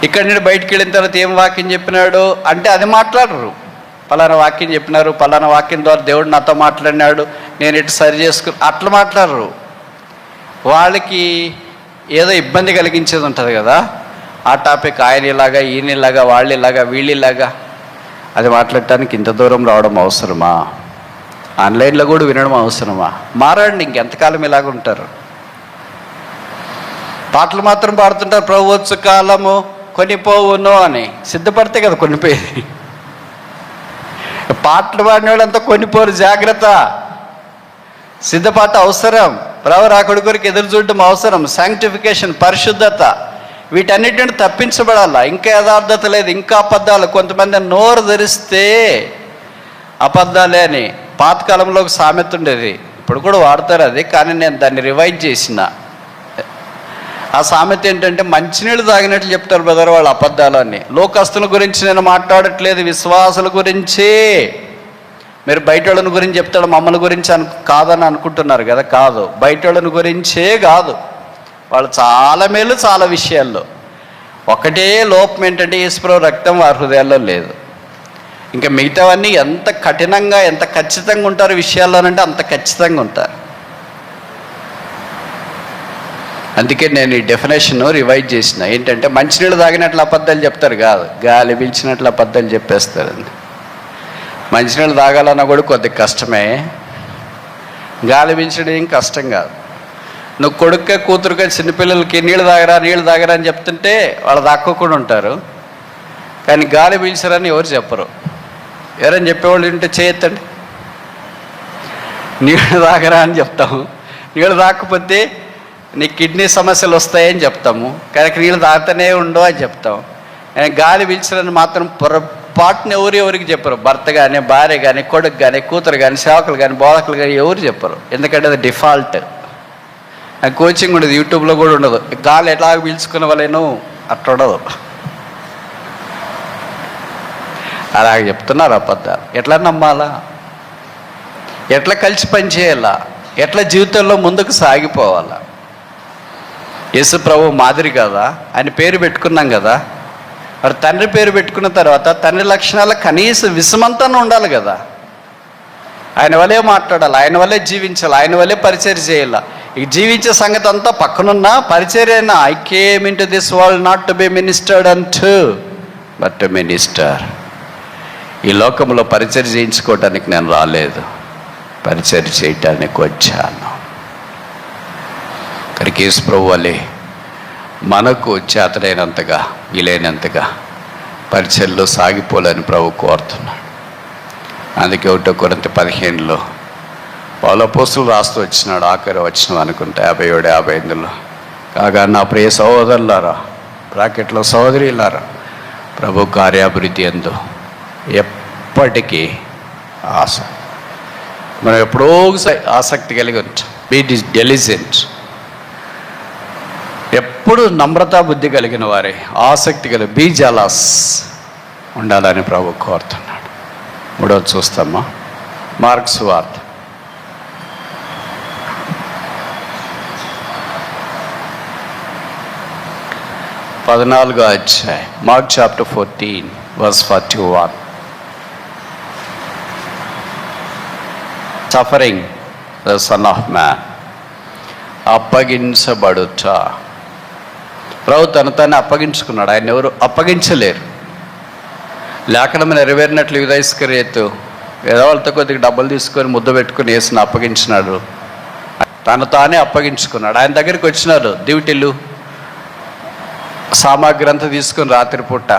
ఇక్కడి నుండి బయటికి వెళ్ళిన తర్వాత ఏం వాక్యం చెప్పినాడు అంటే అది మాట్లాడరు. పలానా వాక్యం చెప్పినారు, పలానా వాక్యం ద్వారా దేవుడు నాతో మాట్లాడినాడు, నేను ఇటు సరి చేసుకుని అట్లా మాట్లాడరు. వాళ్ళకి ఏదో ఇబ్బంది కలిగించేది ఉంటుంది కదా, ఆ టాపిక్ ఆయన ఇలాగా, ఈయన ఇలాగా, వాళ్ళు ఇలాగా, వీళ్ళు ఇలాగా, అది మాట్లాడటానికి ఇంత దూరం రావడం అవసరమా? ఆన్లైన్లో కూడా వినడం అవసరమా? మారండి, ఇంకెంతకాలం ఇలాగ ఉంటారు? పాటలు మాత్రం పాడుతుంటారు. ప్రభువత్స కాలము కొనిపోవును అని సిద్ధపడితే కదా కొనిపోయేది. పాటలు పాడిన వాళ్ళంతా కొనిపోరు, జాగ్రత్త. సిద్ధపాటు అవసరం, ప్రభు రాకడ కొరకు ఎదురు చూడటం అవసరం, శాంక్టిఫికేషన్, పరిశుద్ధత, వీటన్నిటిని తప్పించబడాలా. ఇంకా యథార్థత లేదు, ఇంకా అబద్ధాలు. కొంతమంది నోరు ధరిస్తే అబద్ధాలే అని పాతకాలంలో ఒక సామెత ఉండేది, ఇప్పుడు కూడా వాడతారు అది, కానీ నేను దాన్ని రివైజ్ చేసిన. ఆ సామెత ఏంటంటే, మంచినీళ్ళు తాగినట్లు చెప్తారు బ్రదర్ వాళ్ళు అబద్ధాలు అని. లోకస్తుల గురించి నేను మాట్లాడట్లేదు, విశ్వాసుల గురించి. మీరు బయట వాళ్ళని గురించి చెప్తాడు, మమ్మల్ని గురించి కాదని అనుకుంటున్నారు కదా, కాదు. బయట వాళ్ళని గురించే కాదు, వాళ్ళు చాలా మేలు చాలా విషయాల్లో. ఒకటే లోపం ఏంటంటే, యేసుప్రభు రక్తం వారి హృదయాల్లో లేదు. ఇంకా మిగతావన్నీ ఎంత కఠినంగా ఎంత ఖచ్చితంగా ఉంటారు విషయాల్లోనంటే అంత ఖచ్చితంగా ఉంటారు. అందుకే నేను ఈ డెఫినేషన్ రివైజ్ చేసిన. ఏంటంటే, మంచినీళ్ళు తాగినట్లు అబద్ధాలు చెప్తారు కాదు, గాలి పీల్చినట్లు అబద్ధాలు చెప్పేస్తారు. మంచినీళ్ళు తాగాలన్నా కూడా కొద్దిగా కష్టమే, గాలి పీల్చడం ఏం కష్టం కాదు. నువ్వు కొడుక్క కూతురుగా చిన్నపిల్లలకి నీళ్ళు తాగరా అని చెప్తుంటే వాళ్ళు దాక్కోకుండా ఉంటారు, కానీ గాలి పీల్చరని ఎవరు చెప్పరు. ఎవరైనా చెప్పేవాళ్ళు ఉంటే చేయొద్దండి. నీళ్ళు తాగరా అని చెప్తాము, నీళ్ళు తాగకపోతే నీ కిడ్నీ సమస్యలు వస్తాయని చెప్తాము, కానీ నీళ్ళు తాగుతూనే ఉండవు అని చెప్తాం. గాలి పీల్చరని మాత్రం పొరపాటున ఎవరికి చెప్పరు. భర్త కానీ, భార్య కానీ, కొడుకు కానీ, కూతురు కానీ, సేవకులు కానీ, బోధకులు కానీ ఎవరు చెప్పరు. ఎందుకంటే అది డిఫాల్ట్. కోచింగ్ ఉండదు, యూట్యూబ్లో కూడా ఉండదు. గాలి ఎట్లా పీల్చుకునే వాళ్ళేను అట్లా ఉండదు. అలాగే చెప్తున్నారు అబద్ధాలు. ఎట్లా నమ్మాలా, ఎట్లా కలిసి పనిచేయాలా, ఎట్లా జీవితంలో ముందుకు సాగిపోవాలా. యేసు ప్రభు మాదిరి కదా, ఆయన పేరు పెట్టుకున్నాం కదా. మరి తండ్రి పేరు పెట్టుకున్న తర్వాత తండ్రి లక్షణాల కనీస విషమంతానే ఉండాలి కదా. ఆయన వల్లే మాట్లాడాలి, ఆయన వల్లే జీవించాలి, ఆయన వల్లే పరిచర్య చేయాలి. ఈ జీవించే సంగతి అంతా పక్కనున్న పరిచర్యైనా, I came into this world not to be ministered అంటూ బట్ టు మినిస్టర్. ఈ లోకంలో పరిచర్య చేయించుకోవటానికి నేను రాలేదు, పరిచర్య చేయటానికి వచ్చాను. కనుక యేసు ప్రభు వల్లే మనకు చేతనైనంతగా వీలైనంతగా పరిచర్యలో సాగిపోలేని ప్రభు కోరుతున్నాడు. అందుకే 1 కొరింథీ 15లో పౌలు అపోస్తలుడు రాస్తూ వచ్చినాడు, ఆఖరి వచనం అనుకుంటా 57, 58లో. కాగా నా ప్రియ సహోదరులారా, బ్రాకెట్లో సహోదరులారా, ప్రభు కార్యాభివృద్ధి యందు ఎప్పటికీ ఆశ. మనం ఎప్పుడో ఆసక్తి కలిగి ఉంటాం. బీ డెలిజెంట్, ఎప్పుడు నమ్రతా బుద్ధి కలిగిన వారే, ఆసక్తి కలిగి బీ జలస్ ఉండాలని ప్రభు కోరుతున్నాడు. 3వది చూస్తామా, మార్కు సువార్త 14వ అధ్యాయం, Mark chapter 14 verse 41. Suffering the son of man, అప్పగించబడుట. ప్రభు తను అప్పగించుకున్నాడు, ఆయన ఎవరు అప్పగించలేరు. లేఖనం నెరవేరినట్లు యూదా ఇస్కరియోతు వాళ్ళతో కొద్దిగా డబ్బులు తీసుకొని ముద్ద పెట్టుకుని యేసుని అప్పగించినాడు. తను తానే అప్పగించుకున్నాడు. ఆయన దగ్గరికి వచ్చినారు డ్యూటీలు సామాగ్రి అంతా తీసుకుని రాత్రిపూట.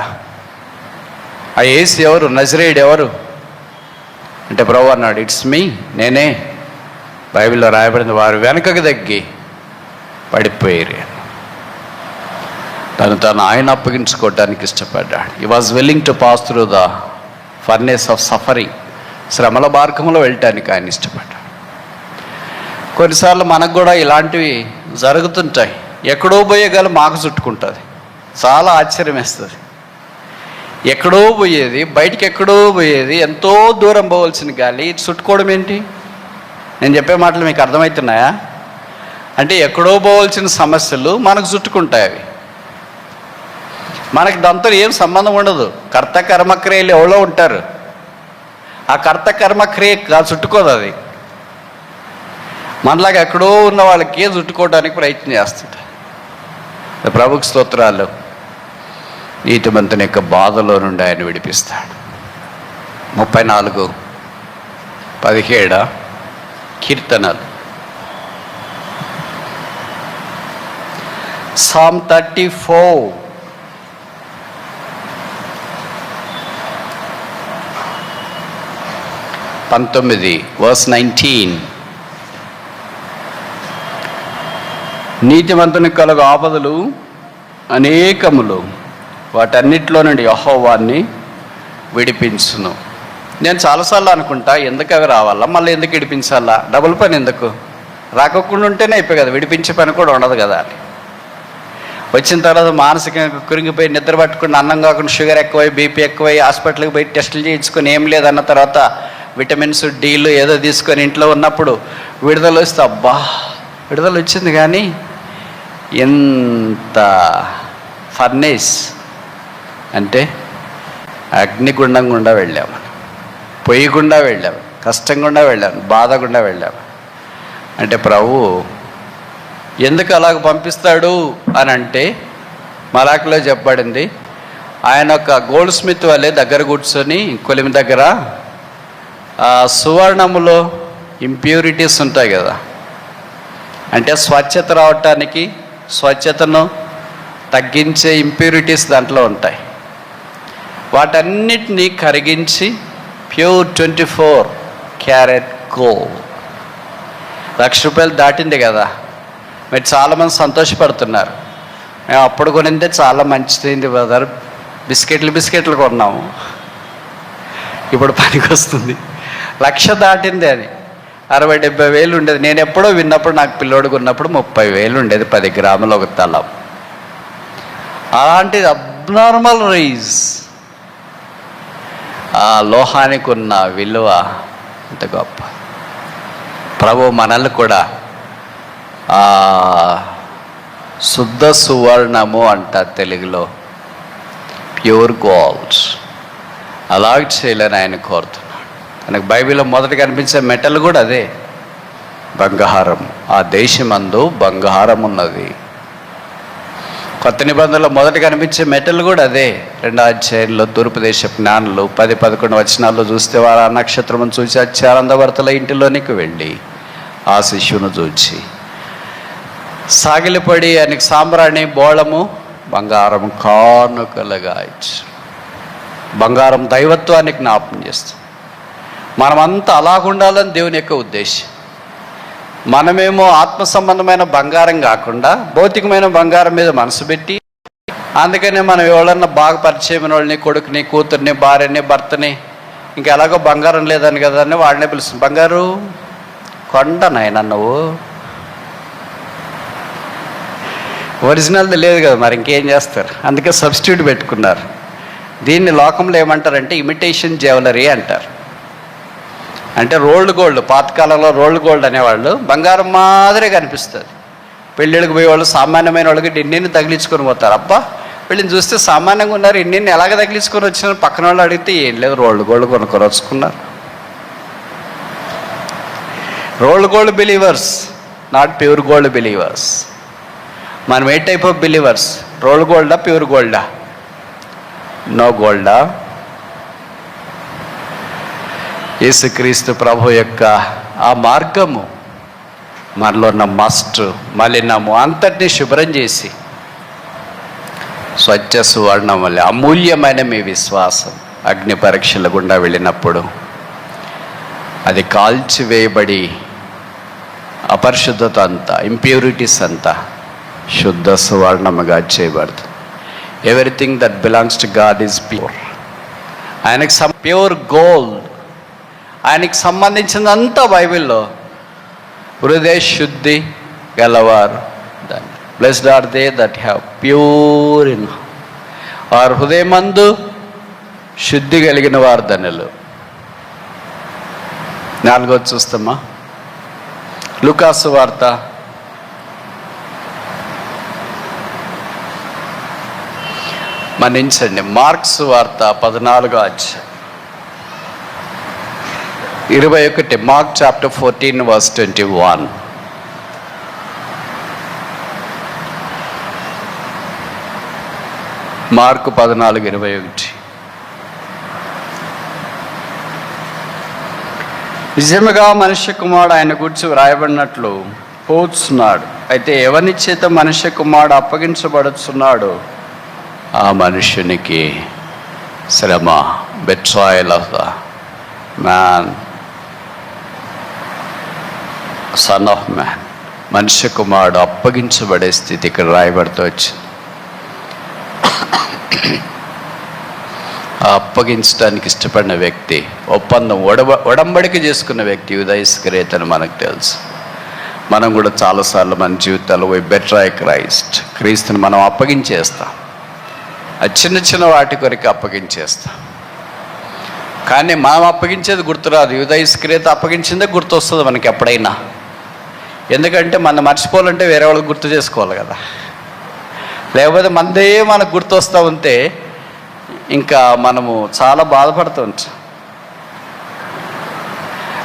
ఆ యేసు ఎవరు, నజరేయుడు ఎవరు అంటే ప్రభు అన్నాడు, ఇట్స్ మీ, నేనే. బైబిల్లో రాయబడింది, వారు వెనకకు తగ్గి పడిపోయారు. తను ఆయన అప్పగించుకోవడానికి ఇష్టపడ్డాడు. He was willing to pass through the furnace of suffering, శ్రమల మార్గంలో వెళ్ళటానికి ఆయన ఇష్టపడ్డాడు. కొన్నిసార్లు మనకు కూడా ఇలాంటివి జరుగుతుంటాయి. ఎక్కడో పోయే గాలి మాకు చుట్టుకుంటుంది, చాలా ఆశ్చర్యం వేస్తుంది. ఎక్కడో పోయేది, బయటికి ఎక్కడో పోయేది, ఎంతో దూరం పోవలసిన గాలి చుట్టుకోవడం ఏంటి? నేను చెప్పే మాటలు మీకు అర్థమవుతున్నాయా? అంటే ఎక్కడో పోవలసిన సమస్యలు మనకు చుట్టుకుంటాయి. అవి మనకి దాంతో ఏం సంబంధం ఉండదు. కర్త కర్మక్రియలు ఎవరో ఉంటారు, ఆ కర్త కర్మక్రియ చుట్టుకోదు. అది మనలాగా ఎక్కడో ఉన్న వాళ్ళకి చుట్టుకోవడానికి ప్రయత్నం చేస్తుంది. ప్రభుకు స్తోత్రాలు. నీతిమంతుని యొక్క బాధలో నుండి ఆయన విడిపిస్తాడు. 34:17 కీర్తనలు. Psalm 34 19:19. నీతిమంతునికి కలుగు ఆపదలు అనేకములు, వాటన్నిటిలో నుండి యెహోవాన్ని విడిపించును. నేను చాలాసార్లు అనుకుంటా, ఎందుకు అవి రావాలా, మళ్ళీ ఎందుకు విడిపించాలా, డబుల్ పని ఎందుకు, రాకుండా ఉంటేనే అయిపోయి కదా, విడిపించే పని కూడా ఉండదు కదా అని. వచ్చిన తర్వాత మానసికంగా కురింగిపోయి నిద్ర పట్టుకుని అన్నం కాకుండా షుగర్ ఎక్కువై బీపీ ఎక్కువై హాస్పిటల్కి పోయి టెస్టులు చేయించుకొని ఏం లేదన్న తర్వాత విటమిన్స్ డీలు ఏదో తీసుకొని ఇంట్లో ఉన్నప్పుడు విడుదల వస్తే అబ్బా విడుదల వచ్చింది, కానీ ఎంత ఫర్నేస్ అంటే అగ్నిగుండం గుండా వెళ్ళాము, పొయ్యి గుండా వెళ్ళాము, కష్టం గుండా వెళ్ళాము, బాధ గుండా వెళ్ళాము. అంటే ప్రభు ఎందుకు అలాగ పంపిస్తాడు అని అంటే మలాకులో చెప్పబడింది, ఆయన ఒక గోల్డ్ స్మిత్ వల్లే దగ్గర కూర్చొని కొలిమి దగ్గర సువర్ణములో ఇంప్యూరిటీస్ ఉంటాయి కదా, అంటే స్వచ్ఛత రావటానికి స్వచ్ఛతను తగ్గించే ఇంప్యూరిటీస్ దాంట్లో ఉంటాయి. వాటన్నిటినీ కరిగించి ప్యూర్ 24 క్యారెట్ గోల్డ్, ₹1,00,000 దాటింది కదా. మీరు చాలామంది సంతోషపడుతున్నారు, మేము అప్పుడు కొనిందే చాలా మంచిదైంది బ్రదర్, బిస్కెట్లు కొన్నాము, ఇప్పుడు పనికి వస్తుంది, 1,00,000 దాటింది అని. 60-70 వేలు ఉండేది. నేను ఎప్పుడో విన్నప్పుడు, నాకు పిల్లోడికి ఉన్నప్పుడు 30 వేలు ఉండేది 10 గ్రాములు ఒక తలం. అలాంటిది అబ్నార్మల్ రైజ్. ఆ లోహానికి ఉన్న విలువ అంత గొప్ప. ప్రభు మనల్ని కూడా శుద్ధ సువర్ణము అంటారు తెలుగులో, ప్యూర్ గోల్డ్, అలాగ చేయాలని ఆయన కోరుతున్నాడు. మనకు బైబిల్లో మొదట కనిపించే మెటల్ కూడా అదే, బంగారం. ఆ దేశమందు బంగారం ఉన్నది. కొత్త నిబంధనలో మొదట కనిపించే మెటల్ కూడా అదే. 2వ అధ్యాయంలో తూర్పు దేశ జ్ఞానులు 10-11 వచనాల్లో చూస్తే, వారు ఆ నక్షత్రమును చూసి అత్యానందభర్తల ఇంటిలోనికి వెళ్ళి ఆ శిశువును చూచి సాగిలిపడి ఆయనకి సాంబ్రాణి బోళము బంగారం కానుకలుగా ఇచ్చు. బంగారం దైవత్వాన్ని జ్ఞాపకం చేస్తుంది. మనమంతా అలాగుండాలని దేవుని యొక్క ఉద్దేశం. మనమేమో ఆత్మ సంబంధమైన బంగారం కాకుండా భౌతికమైన బంగారం మీద మనసు పెట్టి, అందుకనే మనం ఎవరన్నా బాగా పరిచయమైన వాళ్ళని, కొడుకుని, కూతుర్ని, భార్యని, భర్తని, ఇంకా ఎలాగో బంగారం లేదని కదా అని వాళ్ళనే పిలుస్తుంది. బంగారు కొండ నాయన, నువ్వు ఒరిజినల్ది లేదు కదా, మరి ఇంకేం చేస్తారు, అందుకే సబ్స్టిట్యూట్ పెట్టుకున్నారు. దీన్ని లోకంలో ఏమంటారంటే ఇమిటేషన్ జ్యువెలరీ అంటారు. అంటే రోల్డ్ గోల్డ్, పాతకాలంలో రోల్డ్ గోల్డ్ అనేవాళ్ళు బంగారం మాదిరే కనిపిస్తుంది. పెళ్ళిళ్ళకి పోయేవాళ్ళు సామాన్యమైన వాళ్ళకి ఇన్నిని తగిలించుకొని పోతారు. అబ్బా వీళ్ళని చూస్తే సామాన్యంగా ఉన్నారు, ఇన్నిని ఎలాగ తగిలించుకొని వచ్చిన పక్కన వాళ్ళు అడిగితే ఏం లేదు, రోల్డ్ గోల్డ్ కొనుక్కొని వచ్చుకున్నారు. Rolled gold believers, not pure gold believers. మనం ఏ టైప్ ఆఫ్ బిలీవర్స్? రోల్డ్ గోల్డా, ప్యూర్ గోల్డా? నో గోల్డా. యేసుక్రీస్తు ప్రభు యొక్క ఆ మార్గము, మనలో ఉన్న మస్ట్ మలినము అంతటినీ శుభ్రం చేసి స్వచ్ఛ సువర్ణం వల్ల అమూల్యమైన మీ విశ్వాసం అగ్ని పరీక్షల గుండా వెళ్ళినప్పుడు అది కాల్చివేయబడి అపరిశుద్ధత అంతా, ఇంప్యూరిటీస్ అంతా శుద్ధ సువర్ణముగా చేయబడుతుంది. Everything that belongs to God is pure. ఆయనకి ప్యూర్ గోల్డ్, ఆయనకి సంబంధించినంతా బైబిల్లో హృదయ శుద్ధి గలవారు దాన్ని blessed are they that have pure in, వారు హృదయమందు శుద్ధి కలిగిన వారు ధన్యులు. 4వ చూస్తామా, లూకాసు వార్త మన్నించండి, మార్క్స్ వార్త 14వ అధ్యాయం 21. Mark chapter 14 verse 21. మార్కు 14:21. నిజముగా మనుష్య కుమారుడు ఆయన గురించి వ్రాయబడినట్లు పోతున్నాడు. అయితే ఎవరి చేత మనుష్య కుమారుడు అప్పగించబడుతున్నాడు, ఆ మనుష్యునికి శ్రమ, betrayal of the man son of man, మనుష్య కుమారుడు అప్పగించబడే స్థితి ఇక్కడ రాయబడుతూ వచ్చింది. ఆ అప్పగించడానికి ఇష్టపడిన వ్యక్తి, ఒప్పందం ఒడంబడిక చేసుకున్న వ్యక్తి యూదా ఇస్కరియోతు అని మనకు తెలుసు. మనం కూడా చాలాసార్లు మన జీవితాల్లో వీ బెట్రాయ్ క్రైస్ట్, క్రీస్తుని మనం అప్పగించేస్తాం. అది చిన్న చిన్న వాటి కొరకు అప్పగించేస్తాం. కానీ మనం అప్పగించేది గుర్తురాదు. యూదా ఇస్కరియోతు అప్పగించిందే గుర్తొస్తుంది మనకి ఎప్పుడైనా. ఎందుకంటే మనం మర్చిపోవాలంటే వేరే వాళ్ళకి గుర్తు చేసుకోవాలి కదా. లేకపోతే మనదే మనకు గుర్తొస్తూ ఉంటే ఇంకా మనము చాలా బాధపడుతూ ఉంటాం.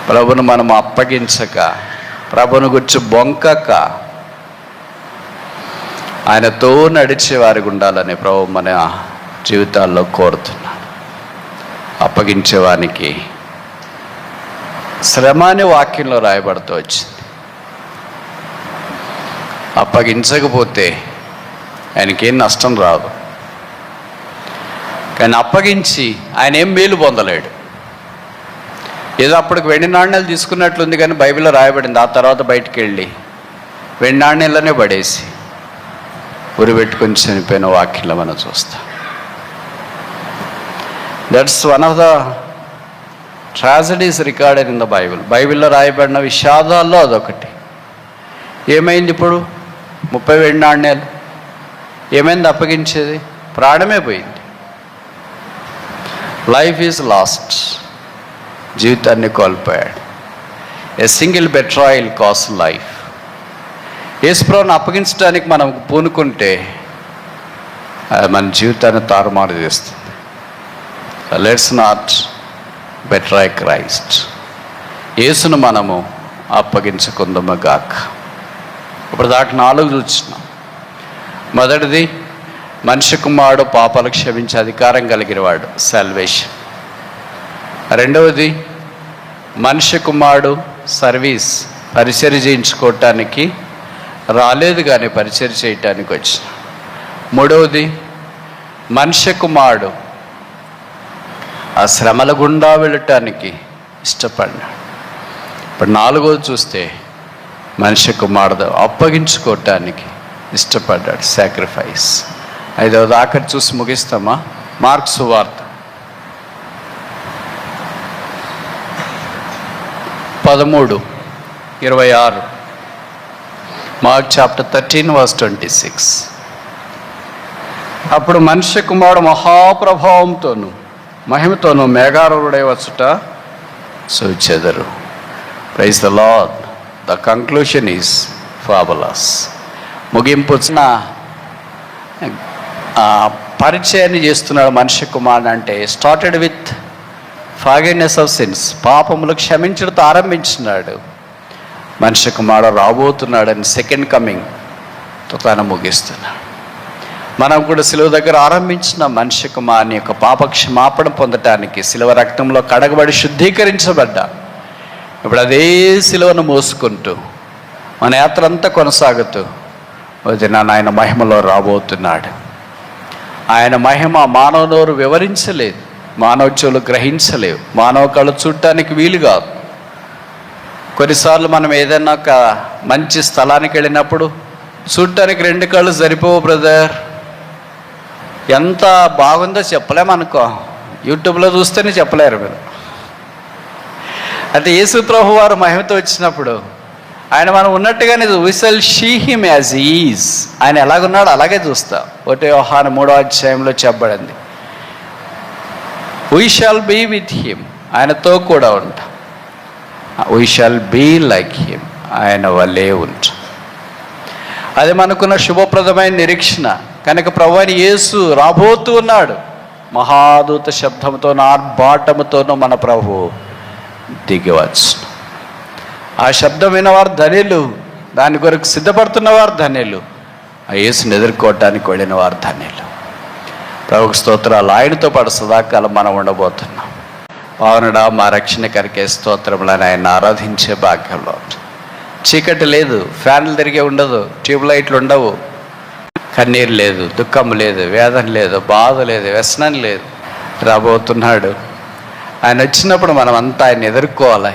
ప్రభును మనం అప్పగించక, ప్రభును గురించి బొంకక, ఆయనతో నడిచే వారికి ఉండాలని ప్రభు మన జీవితాల్లో కోరుతున్నాడు. అప్పగించేవానికి శ్రమ అనే వాక్యంలో రాయబడుతూ వచ్చింది. అప్పగించకపోతే ఆయనకేం నష్టం రాదు. కానీ అప్పగించి ఆయన ఏం మేలు పొందలేడు. ఏదో అప్పటికి వెండి నాణ్యాలు తీసుకున్నట్లుంది, కానీ బైబిల్లో రాయబడింది ఆ తర్వాత బయటికి వెళ్ళి వెండి నాణ్యాలనే పడేసి ఉరి పెట్టుకొని చనిపోయిన వాక్యంలో మనం చూస్తాం. That's one of the tragedies recorded in the Bible. బైబిల్లో రాయబడిన విషాదాల్లో అదొకటి. ఏమైంది ఇప్పుడు? 30 వెండి నాణ్యాలు ఏమైంది? అప్పగించేది ప్రాణమే పోయింది. లైఫ్ ఈజ్ లాస్ట్, జీవితాన్ని కోల్పోయాడు. A single betrayal cost life. యేసుప్రభువుని అప్పగించడానికి మనం పూనుకుంటే అది మన జీవితాన్ని తారుమారు చేస్తుంది. Let's not betray Christ. యేసును మనము అప్పగించుకుందాము గాక. ఇప్పుడు దాటి 4 చూస్తున్నాం. మొదటిది, మనిషి కుమారుడు పాపాలు క్షమించే అధికారం కలిగినవాడు, సాల్వేషన్. రెండవది, మనిషి కుమారుడు సర్వీస్, పరిచర్య చేయించుకోవటానికి రాలేదు కానీ పరిచర్య చేయటానికి వచ్చిన. మూడవది, మనిషి కుమారుడు ఆ శ్రమల గుండా వెళ్ళటానికి ఇష్టపడినాడు. ఇప్పుడు 4వది చూస్తే మనిషి కుమారుడు అప్పగించుకోవటానికి ఇష్టపడ్డాడు, సాక్రిఫైస్. 5వది ఆఖరి చూసి ముగిస్తామా? మార్కు సువార్త 13:26. Mark chapter 13:26. అప్పుడు మనిషి కుమారుడు మహాప్రభావంతోనూ మహిమతోనూ మేఘారూఢుడై వచ్చుట చూచెదరు. Praise the Lord. The conclusion is fabulous. ముగింపు పరిచయాన్ని చేస్తున్నాడు మనిషి కుమారుడు. అంటే started with forgiveness of sins, పాపములు క్షమించడంతో ఆరంభించినాడు. మనిషి కుమారుడు రాబోతున్నాడని సెకండ్ కమింగ్తో తను ముగిస్తున్నాడు. మనం కూడా సిలువ దగ్గర ఆరంభించిన మనిషి కుమారుని యొక్క పాప క్షమాపణ పొందటానికి సిలువ రక్తంలో కడగబడి శుద్ధీకరించబడ్డా. ఇప్పుడు అదే సిలువను మోసుకుంటూ మన యాత్ర అంతా కొనసాగుతూ ఆయన మహిమలో రాబోతున్నాడు. ఆయన మహిమ మానవ నోరు వివరించలేదు, మానవ చెవులు గ్రహించలేవు, మానవ కళ్ళు చూడటానికి వీలు కాదు. కొన్నిసార్లు మనం ఏదైనా ఒక మంచి స్థలానికి వెళ్ళినప్పుడు చూడటానికి 2 కళ్ళు సరిపోవు బ్రదర్. ఎంత బాగుందో చెప్పలేమనుకో, యూట్యూబ్లో చూస్తేనే చెప్పలేరు మీరు. అయితే యేసు ప్రభు వారు మహిమతో వచ్చినప్పుడు ఆయన మనం ఉన్నట్టుగానే we shall see him as is. ఆయన ఎలాగున్నాడో అలాగే చూస్తాం. 1 యోహాను 3వ అధ్యాయంలో చెప్పబడింది, we shall be with him. ఆయనతో కూడా ఉంటాం. We shall be like him. ఆయన వల్లే ఉంటాం. అది మనకున్న శుభప్రదమైన నిరీక్షణ. కనుక ప్రభువైన యేసు రాబోతూ ఉన్నాడు. మహాదూత శబ్దంతోనూ ఆర్భాటముతోనూ మన ప్రభు దిగివచ్చు. ఆ శబ్దం విన్నవారు ధన్యులు, దాని కొరకు సిద్ధపడుతున్నవారు ధన్యులు, ఆ యేసుని ఎదుర్కోవటానికి వెళ్ళిన వారు ధన్యులు. ప్రభుకు స్తోత్రాలు. ఆయనతో పాటు సదాకాలం మనం ఉండబోతున్నాం. పావనుడా మా రక్షణ కరికే స్తోత్రములని ఆయన ఆరాధించే భాగ్యంలో. చీకటి లేదు, ఫ్యాన్లు తిరిగే ఉండదు, ట్యూబ్ లైట్లు ఉండవు, కన్నీరు లేదు, దుఃఖం లేదు, వేదన లేదు, బాధ లేదు, వ్యసనం లేదు. రాబోతున్నాడు. ఆయన వచ్చినప్పుడు మనం అంతా ఆయన ఎదుర్కోవాలి.